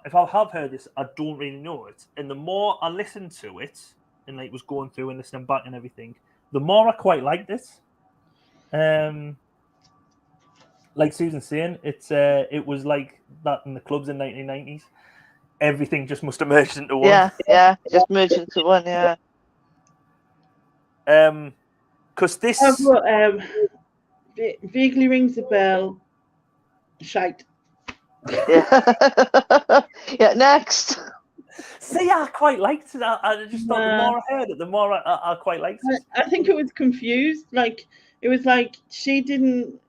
If I have heard this, I don't really know it. And the more I listened to it, and like was going through and listening back and everything, the more I quite liked it. Like Susan's saying, it was like that in the clubs in 1990s. Everything just must have merged into one. Yeah, just merged into one. Yeah. Because this vaguely rings a bell. Shite. Yeah. Yeah. Next. See, I quite liked it. I just thought the more I heard it, the more I quite liked it. I think it was confused. Like it was like she didn't.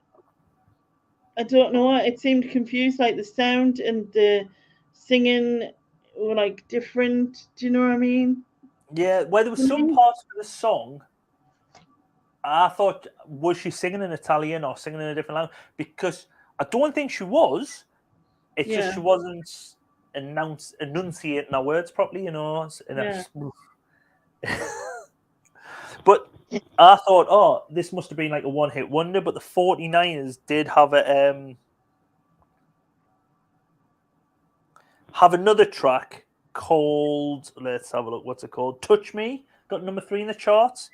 I don't know. It seemed confused. Like the sound and the singing were like different. Do you know what I mean? Yeah. Well, there was some parts of the song. I thought, was she singing in Italian or singing in a different language? Because I don't think she was. It's just she wasn't enunciating her words properly, you know. But I thought, oh, this must have been like a one-hit wonder. But the 49ers did have another track called, let's have a look, what's it called? Touch Me, got number 3 in the charts.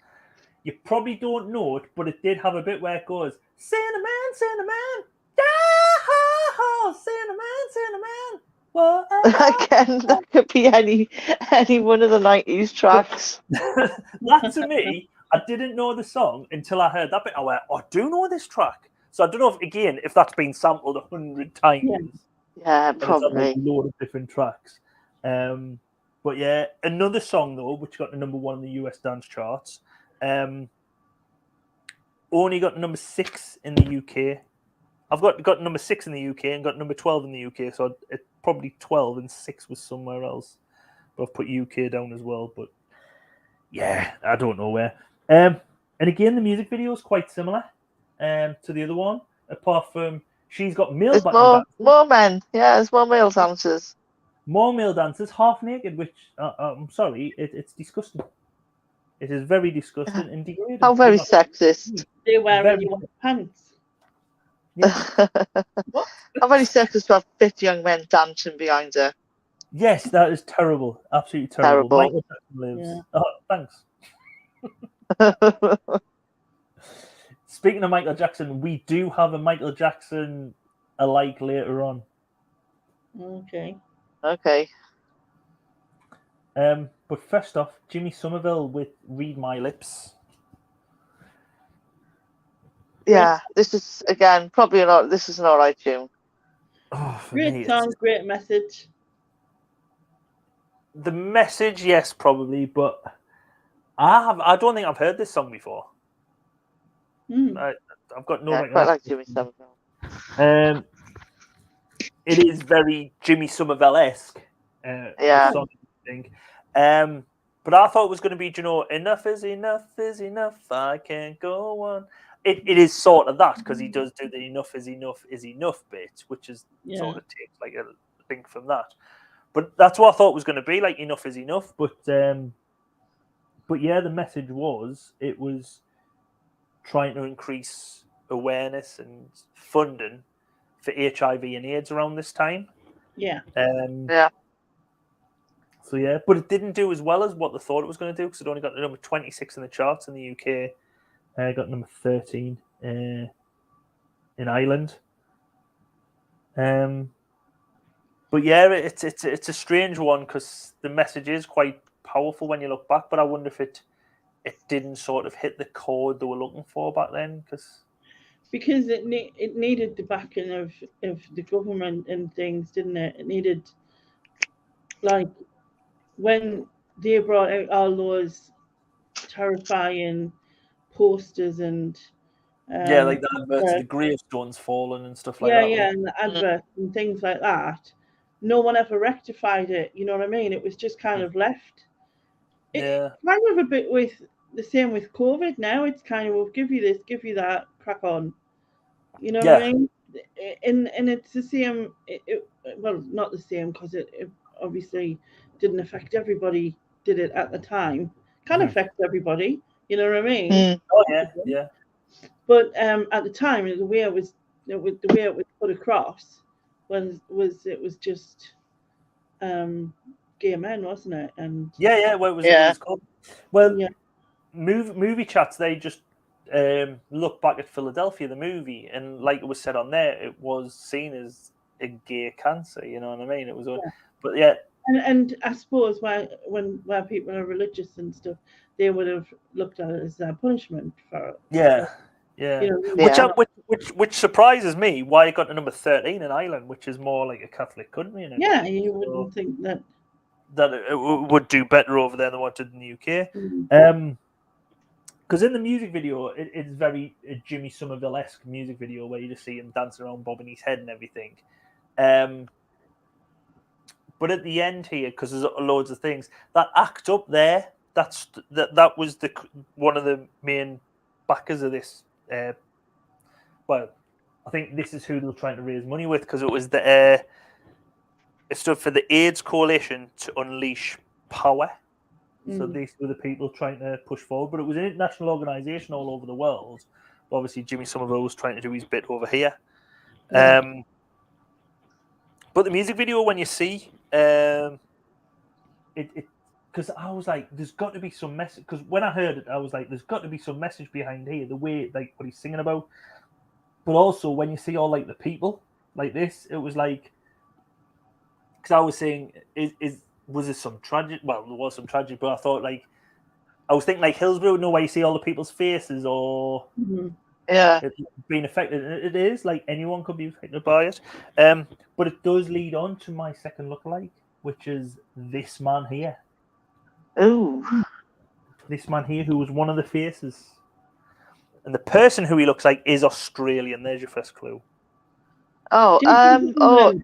You probably don't know it, but it did have a bit where it goes, Cinnamon, Cinnamon, oh, Cinnamon, Cinnamon. Whoa, Again, that could be any one of the 90s tracks. That to me, I didn't know the song until I heard that bit. I went, I do know this track. So I don't know if that's been sampled 100 times. Yeah, And it's on, probably. like, a load of different tracks. But yeah, another song though, which got the number 1 in the US dance charts, only got number 6 in the UK. I've got number 6 in the UK and got number 12 in the UK, so it's probably 12 and 6 was somewhere else. But I've put UK down as well. But yeah, I don't know where. And again, the music video is quite similar to the other one, apart from she's got male There's backing more men. Yeah, there's more male dancers. more male dancers, half naked, which I'm sorry, it's disgusting. It is very disgusting and degrading. How very sexist. They're wearing Very- your pants. Yeah. How very sexist to have 50 young men dancing behind her. Yes, that is terrible. Absolutely terrible. Terrible. Michael Jackson lives. Yeah. Oh, thanks. Speaking of Michael Jackson, we do have a Michael Jackson alike later on. Okay. Okay. But first off, Jimmy Somerville with Read My Lips. Yeah, this is, again, probably not. This is an alright tune. Oh, for me, Great it's- song, great message. The message, yes, probably, but I don't think I've heard this song before. I've got no. Yeah, I quite like Jimmy Somerville. It is very Jimmy Somerville-esque. Yeah. Song, I think. But I thought it was going to be, enough is enough. I can't go on. It is sort of that, because he does do the enough is enough bit, which is sort of takes like a link from that. But that's what I thought it was going to be, like enough is enough. But yeah, the message was trying to increase awareness and funding for HIV and AIDS around this time. Yeah. Yeah. So yeah, but it didn't do as well as what they thought it was going to do, because it only got the number 26 in the charts in the UK. Got number 13 in Ireland. But yeah, it's a strange one, because the message is quite powerful when you look back. But I wonder if it didn't sort of hit the chord they were looking for back then, because it needed the backing of the government and things, didn't it? It needed, like, when they brought out all those terrifying posters and like the adverts, the gravestones falling and stuff like that. and the adverts and things like that. No one ever rectified it. You know what I mean? It was just kind of left. It's kind of a bit with the same with COVID now. It's kind of, we'll give you this, give you that, crack on. You know what I mean? And it's the same. Well, not the same, because it obviously didn't affect everybody. Did it at the time? Can affect everybody. You know what I mean? Oh yeah. But at the time, the way it was put across was just gay men, wasn't it? And Well, it was called. Well, movie chats. They just look back at Philadelphia, the movie, and like it was said on there, it was seen as a gay cancer. You know what I mean? It was, but yeah. And I suppose when people are religious and stuff, they would have looked at it as a punishment for it. Yeah. You know, Which surprises me, why it got to number 13 in Ireland, which is more like a Catholic country. You wouldn't think that it would do better over there than what it did in the UK. Because in the music video, it's very Jimmy Somerville-esque music video, where you just see him dancing around, bobbing his head and everything. But at the end here, because there's loads of things, that act up there, that was one of the main backers of this. Well, I think this is who they're trying to raise money with, because it was it stood for the AIDS Coalition to Unleash Power. So these were the people trying to push forward. But it was an international organisation all over the world. Obviously, Jimmy Somerville was trying to do his bit over here. Yeah. But the music video, when you see it, because I was like, there's got to be some message. Because when I heard it, I was like, there's got to be some message behind here. The way, like, what he's singing about. But also, when you see all like the people like this, it was like, because I was saying, was there some tragic? Well, there was some tragic, but I thought like, I was thinking like Hillsborough, no way you see all the people's faces or Yeah. being affected. And it is like anyone could be affected by it. But it does lead on to my second lookalike, which is this man here. Ooh. This man here, who was one of the faces. And the person who he looks like is Australian. There's your first clue. Oh,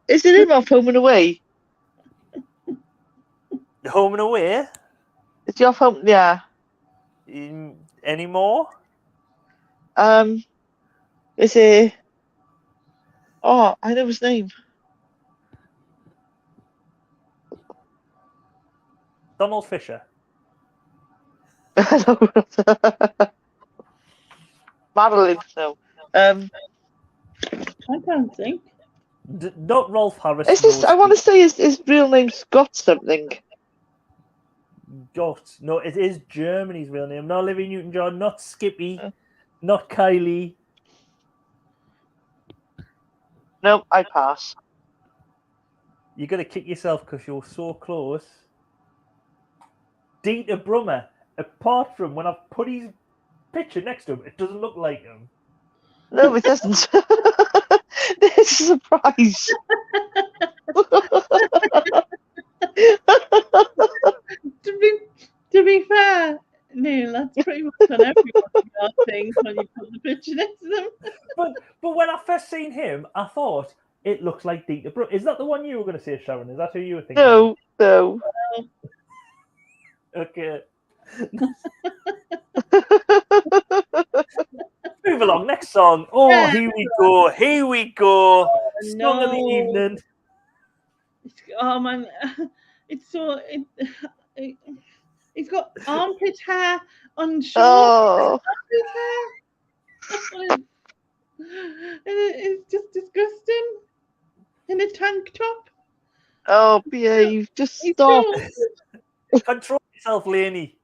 is it him off Home and Away? Home and Away? Is he off Home? Yeah. Any more? Is he? Oh, I know his name. Donald Fisher. Madeline, no. I can't think. Not Rolf Harris. Is this? I want to say his real name's Scott something. Gott. No, it is Germany's real name. Not Olivia Newton-John, not Skippy, not Kylie. No, I pass. You're going to kick yourself because you're so close. Dieter Brummer. Apart from when I've put his picture next to him, it doesn't look like him. No, it doesn't. This is a surprise. To be fair, Neil, that's pretty much on everyone's things when you put the picture next to them. But when I first seen him, I thought it looks like Dieter Brummer. Is that the one you were going to say, Sharon? Is that who you were thinking? No. Okay. Move along. Next song. Oh, Yeah. Here we go. Song of the No. evening. Oh man, it's so. He's got armpit hair on shorts. Oh. Armpit hair. It's just disgusting. In a tank top. Oh, behave. Just He's stop. so- Control yourself, Laney.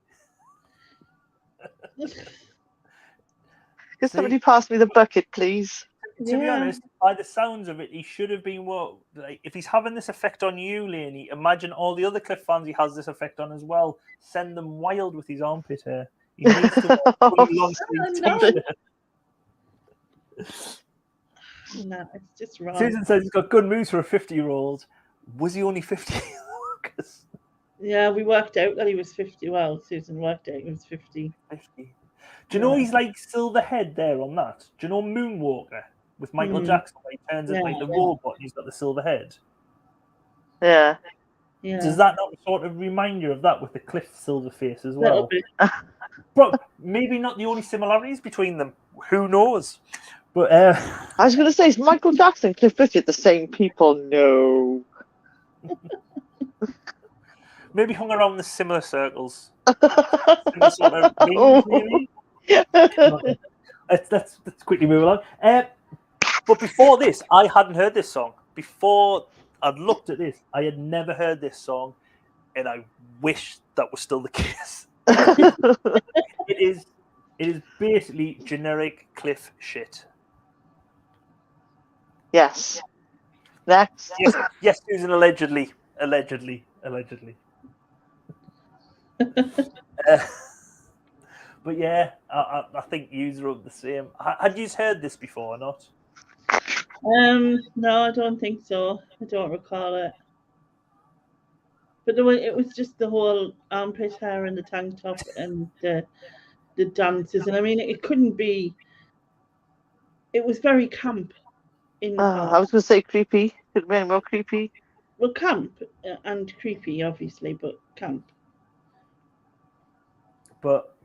Can somebody pass me the bucket, please? To be Yeah. honest, by the sounds of it, he should have been like, if he's having this effect on you, Laney, imagine all the other Cliff fans he has this effect on as well. Send them wild with his armpit hair. He needs to wear fully long sleeve No. t-shirt. No, it's just wrong. Susan says he's got good moves for a 50-year-old. Was he only 50? Yeah, we worked out that he was 50. Well, Susan worked out he was 50. 50. Do you know he's like Silverhead there on that? Do you know Moonwalker with Michael Jackson where he turns into like the robot and he's got the silver head? Yeah. Yeah. Does that not sort of remind you of that with the Cliff silver face as Little well? bit. But maybe not the only similarities between them. Who knows? But I was going to say, is Michael Jackson and Cliff Richard the same people? No. maybe hung around the similar circles. Similar sort of rings, maybe? Let's quickly move along. But before this, I hadn't heard this song. Before I'd looked at this, I had never heard this song, and I wish that was still the case. It is basically generic Cliff shit. Yes. Next. Yes, Susan, allegedly. But yeah, I think yous are the same. Had you heard this before or not? No, I don't think so. I don't recall it. But it was just the whole armpit hair and the tank top and the dances. And I mean, it couldn't be. It was very camp. I was going to say creepy. Could be any more creepy. Well, camp and creepy, obviously, but camp. But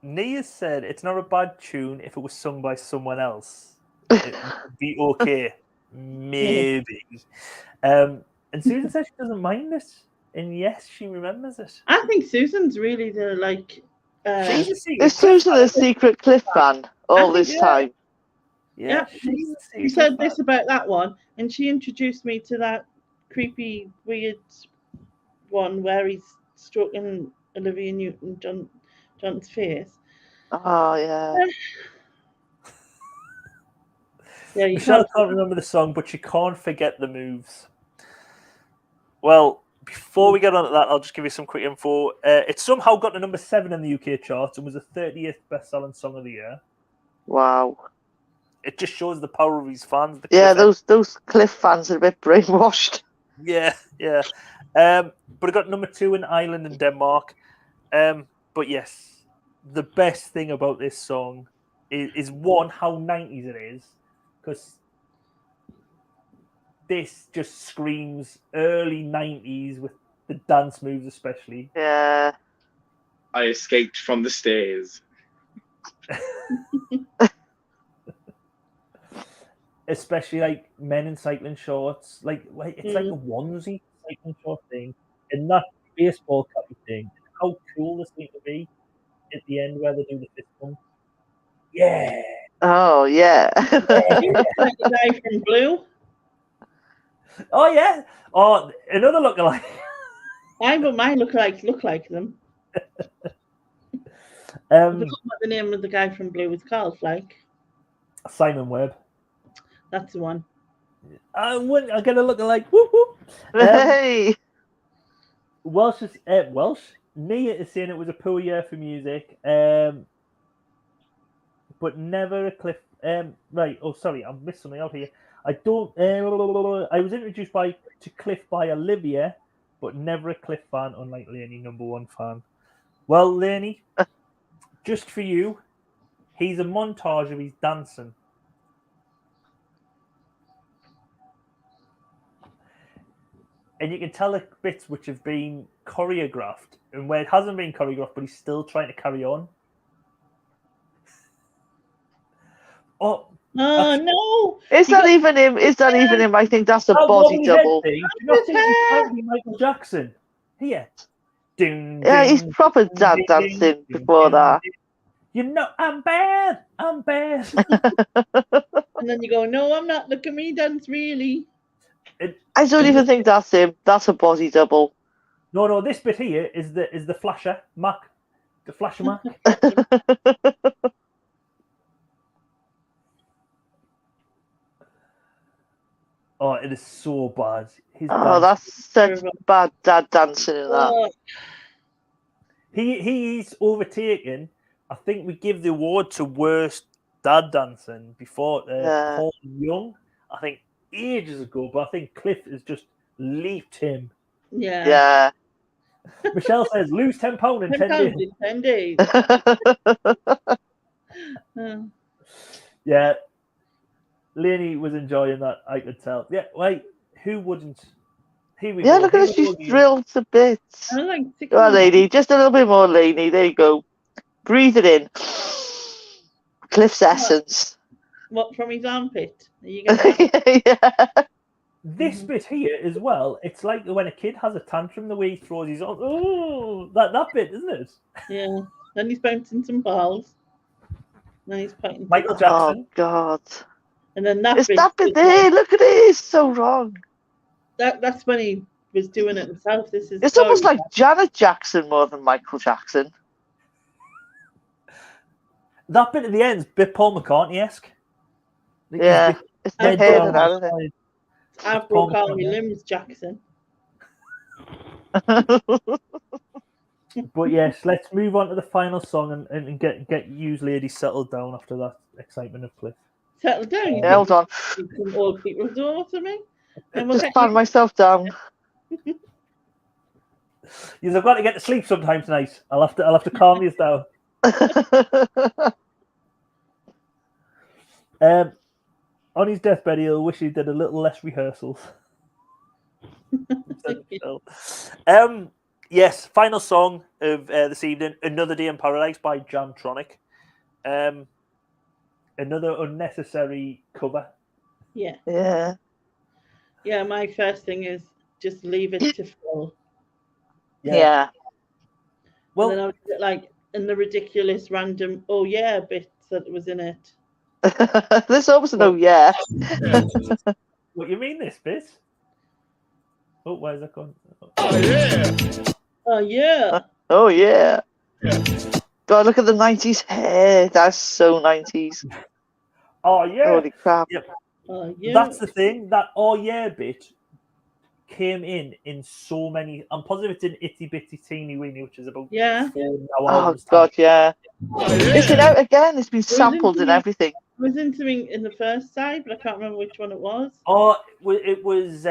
Nia said it's not a bad tune if it was sung by someone else. It would be okay. Maybe. And Susan says she doesn't mind this. And yes, she remembers it. I think Susan's really the like. She's a secret. Is Susan a secret Cliff fan all this time? Yeah, She she's a said secret this about that one, and she introduced me to that creepy, weird one where he's stroking Olivia Newton-John's face. Oh, yeah. Yeah, you Michelle can't. can't remember the song, but she can't forget the moves. Well, before we get on to that, I'll just give you some quick info. It somehow got to number 7 in the UK charts and was the 30th best-selling song of the year. Wow. It just shows the power of his fans. Yeah, those Cliff fans are a bit brainwashed. Yeah. But it got number 2 in Ireland and Denmark. But yes, the best thing about this song is one, how 90s it is, because this just screams early 90s with the dance moves especially. Yeah. I escaped from the stairs. Especially like men in cycling shorts. Like it's like a onesie cycling short thing. And that baseball cap thing. How cool this thing to be at the end where they do the fist bump. Yeah. Oh, yeah. Like the guy from Blue. Oh yeah. Oh, another lookalike. Mine look like them. What the name of the guy from Blue was called? Like Simon Webb. that's the one. I get a lookalike. Whoop whoop. Hey. Welsh. Nia is saying it was a poor year for music, but never a Cliff. Right. Oh, sorry, I missed something out here. I don't. I was introduced to Cliff by Olivia, but never a Cliff fan. Unlike Lainey, number 1 fan. Well, Lainey, just for you, he's a montage of his dancing. And you can tell the bits which have been choreographed and where it hasn't been choreographed, but he's still trying to carry on. Oh no! Is that even him? Is that even him? I think that's a body double. Do you not think he's trying to be Michael Jackson? Here. Yeah, he's proper dad dancing before that. You know, I'm bad. I'm bad. And then you go, no, I'm not. Look at me dance, really. I don't even think that's him. That's a body double. No. This bit here is the flasher Mac, the flasher Mac. Oh, it is so bad. That's such bad dad dancing in that. Oh, He's overtaken. I think we give the award to worst dad dancing before Paul Young. I think ages ago, but I think Cliff has just leaped him. yeah. Michelle says lose 10 pounds in 10 days. In 10 days. Yeah. Lainey was enjoying that, I could tell. Yeah, wait, who wouldn't? Here we go. Look at her, she's thrilled to bits. I like Well, lady, just a little bit more, Lainey. There you go. Breathe it in. Cliff's essence. What, from his armpit? Are you Yeah. This bit here as well, it's like when a kid has a tantrum, the way he throws his arms. Oh, that bit, isn't it? Yeah. Then he's bouncing some balls. Then he's fighting. Michael Jackson. Oh, God. And then that It's that bit there. Look at it. It's so wrong. That's when he was doing it himself. It's almost like Janet Jackson more than Michael Jackson. That bit at the end is a bit Paul McCartney-esque. Yeah. It's the hair and that, isn't it? I broke all my limbs, Jackson. But yes, let's move on to the final song and get you ladies settled down after that excitement of Cliff. Settle down. Yeah, hold on. Some old people do it to me. Just calm myself down. Yes, I've got to get to sleep sometime tonight. I'll have to calm you down. On his deathbed, he'll wish he did a little less rehearsals. Yes, final song of this evening, Another Day in Paradise by Jamtronic. Another unnecessary cover. Yeah. Yeah. Yeah, my first thing is just leave it to Phil. Yeah. Well, and then I was a bit like, and the ridiculous random "oh yeah" bits that was in it. There's always no yeah. what you mean this bit? Oh, where's that gone? Oh yeah. Oh yeah. Oh yeah. God, look at the 90s hair. That's so 90s. Oh yeah. Holy crap. Yep. Oh yeah. That's the thing. That oh yeah bit came in so many. I'm positive it's in Itty Bitty Teeny Weeny, which is about Yeah. 4 now Oh albums God, time. yeah. Oh yeah. Is it out again? It's been in sampled and the- everything. It was in something in the first side, but I can't remember which one it was. Oh, it was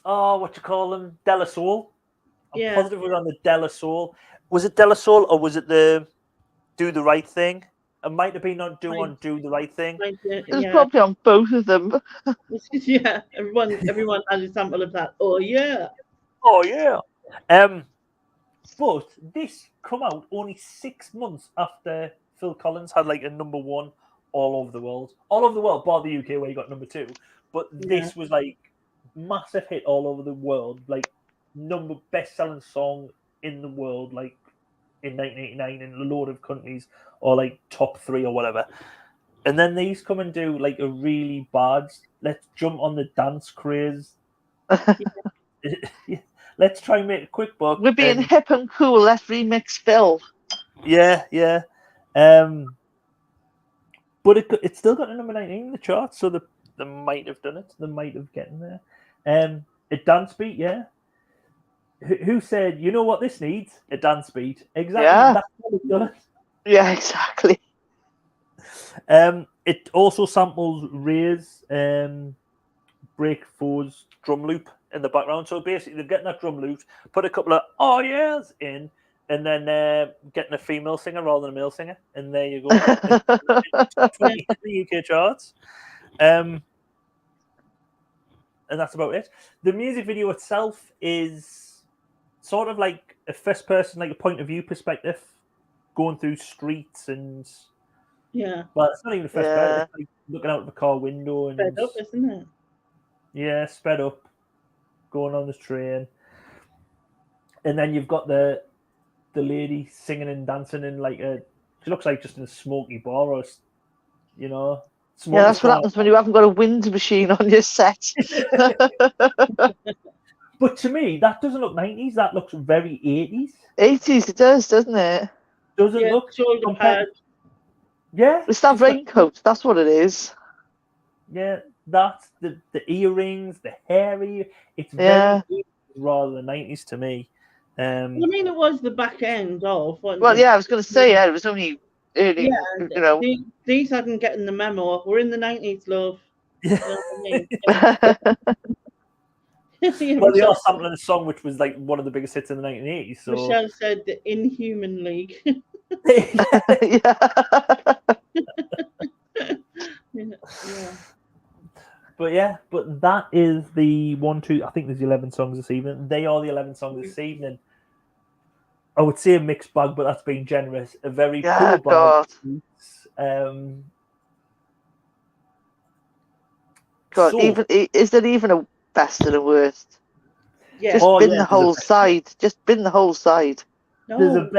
what you call them? Della Soul. I'm Yeah. positive it was on the Della Soul. Was it Della Soul or was it the Do the Right Thing? It might have been on Do the Right Thing. Like, It was yeah. probably on both of them. Yeah. Everyone had a sample of that. Oh yeah. Oh yeah. But this come out only 6 months after Phil Collins had like a number 1 all over the world. All over the world, bar the UK where he got number 2. But this was like massive hit all over the world, like best-selling song in the world, like in 1989 in a load of countries, or like top 3 or whatever. And then these come and do like a really bad let's jump on the dance craze. Let's try and make a quick buck. We're being hip and cool. Let's remix Phil. Yeah. But it still got a number 19 in the charts, so they might have done it. They might have gotten there. A dance beat, yeah. Who said, you know what this needs? A dance beat. Exactly. Yeah. That's what it does. Yeah, exactly. It also samples Ray's Break Four's drum loop in the background. So basically, they're getting that drum loop, put a couple of oh yeahs in, and then getting a female singer rather than a male singer, and there you go. 20 in the UK charts. And that's about it. The music video itself is sort of like a first person, like a point of view perspective, going through streets and well, it's not even a first person. It's like looking out of the car window and sped up, isn't it? Yeah, sped up, going on the train, and then you've got the lady singing and dancing in like she looks like just in a smoky bar or Yeah, that's what happens when you haven't got a wind machine on your set. But to me, that doesn't look 90s. That looks very 80s. 80s, it does, doesn't it? Doesn't look shoulder pad. Yeah, it's that raincoat. That's what it is. Yeah, that's the earrings, the hairy. It's very 80s rather than 90s to me. I mean, it was the back end of. Well, yeah, I was going to say, it was only early. These hadn't gotten the memo. We're in the 90s, love. Yeah. You know what I mean? Well, they are sampling a song which was like one of the biggest hits in the 1980s. So Michelle said the Inhuman League. But that is the 1, 2. I think there's 11 songs this evening. They are the 11 songs this evening. I would say a mixed bag, but that's being generous. A very cool bag. God, is there even a best and a worst? Yeah. Just bin the whole side. Just bin the whole side. No. There's a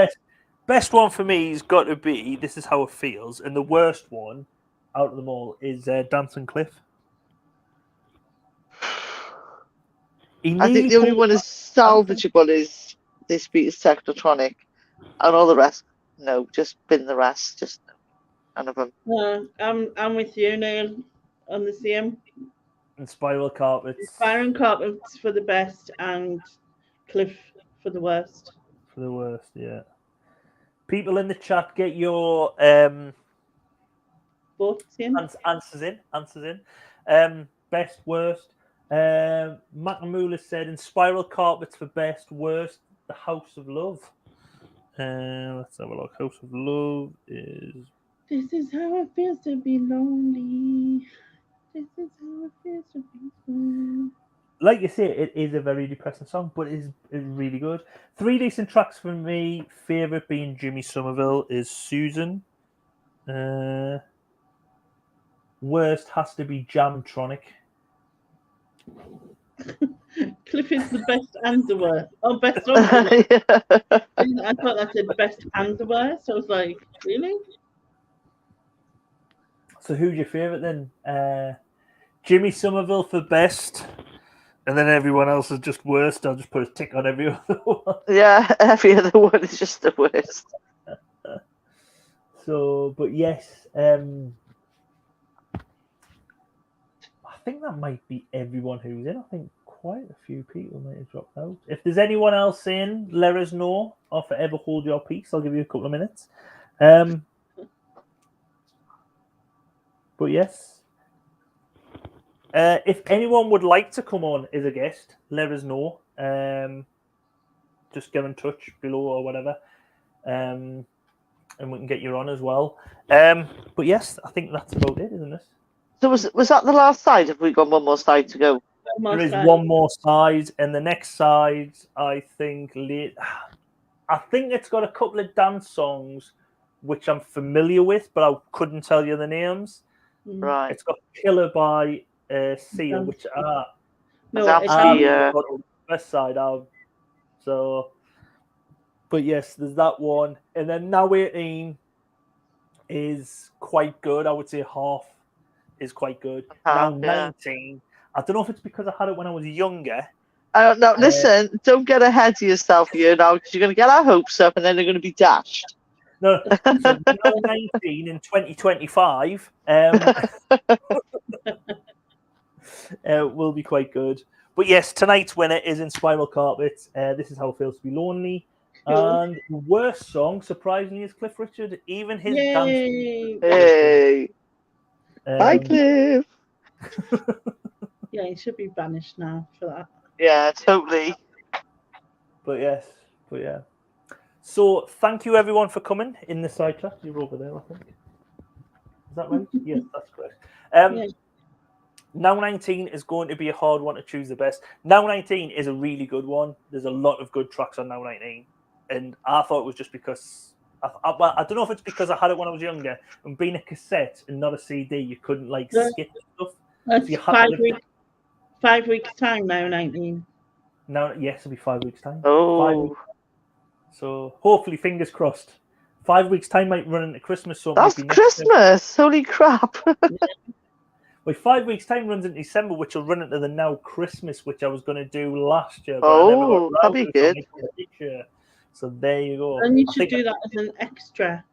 best one for me has got to be This Is How It Feels, and the worst one out of them all is Dancing Cliff. I think the only one is salvageable is This Beat is Technotronic, and all the rest, no, just bin the rest. Just none of them. I'm with you, Neil, on the same. And Spiral Carpets. Spiral Carpets for the best, and Cliff for the worst. For the worst, yeah. People in the chat, get your answers in. Best, worst. Macamula said in Spiral Carpets for best, worst, The House of Love. Let's have a look. House of Love is. This is how it feels to be lonely. This is how it feels to be lonely. Like you say, it is a very depressing song, but it's really good. 3 decent tracks for me. Favorite being Jimmy Somerville is Susan. Worst has to be Jamtronic. Cliff is the best underwear. Oh, best underwear. I thought that said best underwear, so I was like, really? So who's your favourite then? Jimmy Somerville for best, and then everyone else is just worst. I'll just put a tick on every other one. Yeah, every other one is just the worst. So, but yes, I think that might be everyone who's in. I think quite a few people might have dropped out. If there's anyone else in, let us know, or forever hold your peace. I'll give you a couple of minutes. But yes, if anyone would like to come on as a guest, let us know. Just get in touch below or whatever, and we can get you on as well. But yes, I think that's about it, isn't it? So was that the last side? Have we got one more side to go? There is one more side, and the next side, I think it's got a couple of dance songs which I'm familiar with, but I couldn't tell you the names. Right. It's got Killer by Seal, which Adamski, West Side album. So, but yes, there's that one, and then Now 18 is quite good. I would say half is quite good. Now 19, I don't know if it's because I had it when I was younger. I don't know. Listen, don't get ahead of yourself here now, because you're going to get our hopes up, and then they're going to be dashed. No, so Now 19 in 2025 will be quite good. But yes, tonight's winner is in Spiral Carpet. This is How It Feels to Be Lonely. And the worst song, surprisingly, is Cliff Richard. Even his dance. Hey. Bye, Cliff. Yeah, he should be banished now for that. Yeah, totally. But yeah. So thank you everyone for coming in the side chat. You're over there, I think. Is that right? Yes, that's correct. Now 19 is going to be a hard one to choose the best. Now 19 is a really good one. There's a lot of good tracks on Now 19. And I thought it was just because... I don't know if it's because I had it when I was younger. And being a cassette and not a CD, you couldn't skip stuff. That's so 5 weeks time now, 19. Now, yes, it'll be 5 weeks time. Oh. So hopefully, fingers crossed. 5 weeks time might run into Christmas. So that's Christmas. Holy crap. Well, 5 weeks time runs into December, which will run into the Now Christmas, which I was going to do last year. Oh, that'd be good. So there you go. And you should do that as an extra.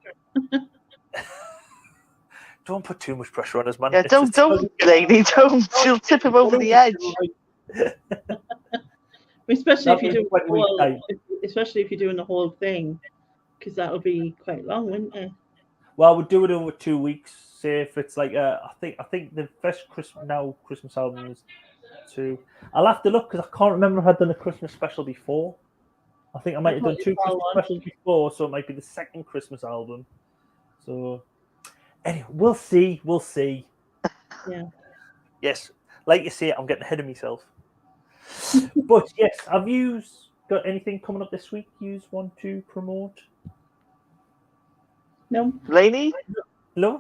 Don't put too much pressure on us, man. Yeah, don't, lady. Don't. She'll tip him over the edge. Especially if you're doing the whole thing, because that would be quite long, wouldn't it? Well, we'll do it over 2 weeks. Say if it's like I think the first Christmas album is 2. I'll have to look because I can't remember if I'd done a Christmas special before. I think I might have done 2 Christmas specials before, so it might be the second Christmas album. So anyway, we'll see. Yeah. Yes, like you say, I'm getting ahead of myself. But yes, have you got anything coming up this week you want to promote? No. Lainey? No.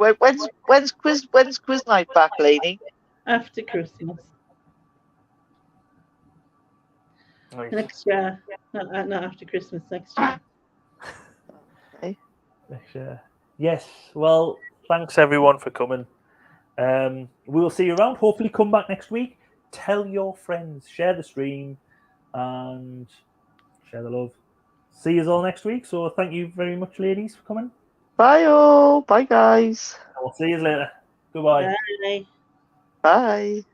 When's quiz night back, Lainey? After Christmas. Nice. Next year. Not after Christmas, next year. Okay. Next year. Yes. Well, thanks everyone for coming. We'll see you around. Hopefully come back next week. Tell your friends. Share the stream. And share the love. See you all next week. So thank you very much, ladies, for coming. Bye all. Bye, guys. I'll see you later. Goodbye. Bye. Bye.